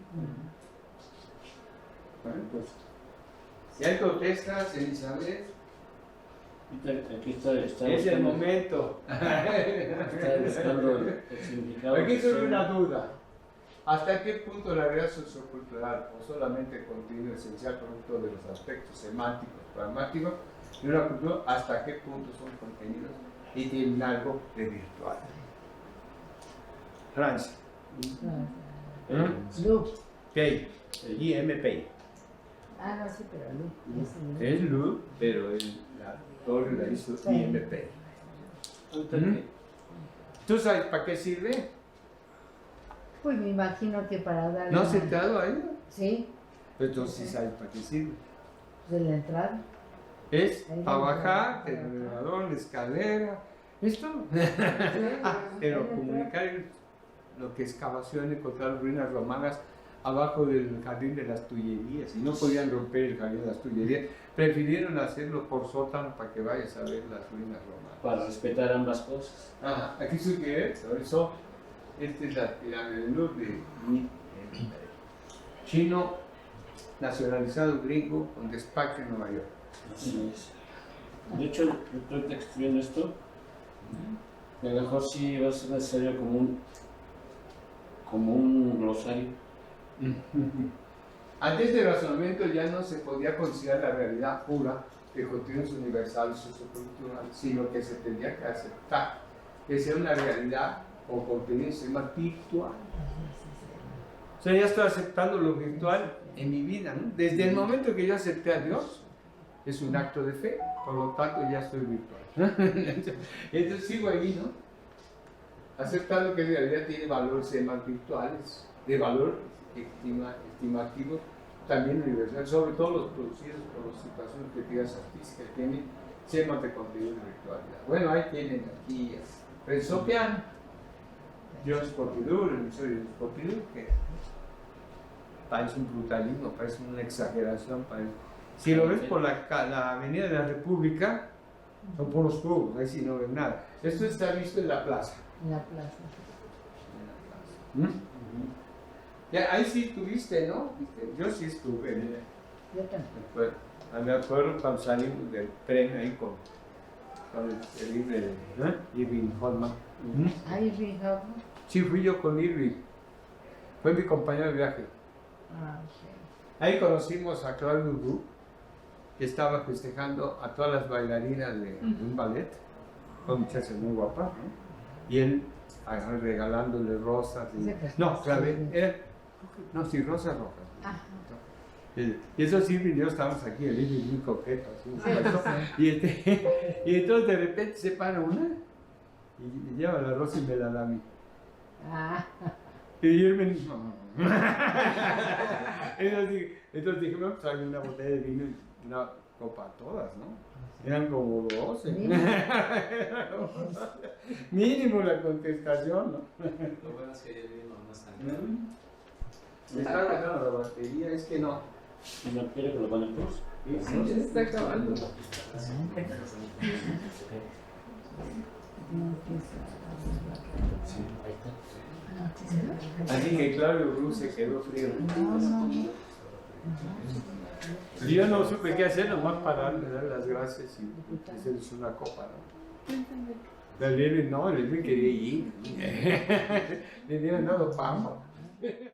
pues, si hay protestas, Elizabeth,
Aquí está
es el momento.
Está buscando el significado.
Aquí surge una duda. ¿Hasta qué punto la realidad sociocultural o solamente contenido esencial producto de los aspectos semánticos, pragmáticos de una cultura, hasta qué punto son contenidos y tienen algo de virtual? Francia.
Lu.
Pay. IMP.
No, sí, pero Lu.
Es Lu, pero la torre la hizo IMP. ¿Tú sabes para qué sirve?
Pues me imagino que para darle...
¿No has entrado ahí?
Sí,
Entonces sí sabes para qué sirve.
de la entrada.
Es para bajar, el elevador, la escalera, esto. Pero comunicar lo que excavación, encontrar ruinas romanas abajo del jardín de las Tullerías, y no podían romper el jardín de las Tullerías, prefirieron hacerlo por sótano para que vayas a ver las ruinas romanas.
Para respetar ambas cosas.
Aquí sugiere, por eso, esta es la pirámide de Louvre de chino nacionalizado gringo con despacho en Nueva York.
Así es. De hecho, yo estoy escribiendo esto. A lo mejor sí va a ser necesario como un glosario.
Antes del razonamiento ya no se podía considerar la realidad pura de contenidos universales socioculturales, sino que se tendría que aceptar que sea una realidad o contenido se llama virtual. O sea, ya estoy aceptando lo virtual en mi vida, ¿no? Desde el momento que yo acepté a Dios, es un acto de fe, por lo tanto ya estoy virtual. Entonces sigo ahí, ¿no? Aceptando que en realidad tiene valores semas virtuales, de valor estimativo, también universal, sobre todo los producidos por las situaciones objetivas artísticas, tienen semas de contenido de virtualidad. Bueno, ahí tienen aquí Renzo Piano, Georges Pompidou, el museo de Pompidou, que parece un brutalismo, parece una exageración. Si lo ves por la Avenida de la República, son puros cubos, ahí sí no ves nada. Esto está visto en la plaza.
En la plaza.
Ya, ahí sí estuviste, ¿no? Yo sí estuve.
Yo también.
Me acuerdo cuando salimos del tren ahí con el libro de Irving Hoffman.
Ahí fijado.
Sí, fui yo con Irving. Fue mi compañero de viaje.
Ok.
Ahí conocimos a Claude Leroux, que estaba festejando a todas las bailarinas de un ballet, una muchacha muy guapa, ¿no? Y él regalándole rosas. No, sí, rosas rojas.
Ajá.
Y eso sí, yo estábamos aquí, el Irving muy coqueto, así, y entonces de repente se para una y lleva la rosa y me la da a mí. Y Irving entonces dije, bueno, pues hay una botella de vino y copa todas, ¿no? Eran como 12.
Mínimo.
Mínimo la contestación, ¿no?
Lo bueno es que ayer vino, no es tan grave.
Me está bajando la batería, es que no.
¿Y no quiere que lo conectemos?
Ya se está acabando.
Sí, ahí está.
Así que Claudio Cruz se quedó frío.
No, no, no.
Yo no supe qué hacer, nomás para darle las gracias y hacerles una copa, ¿no? El Edwin no, el Edwin quería ir. Le dieron dado pampa.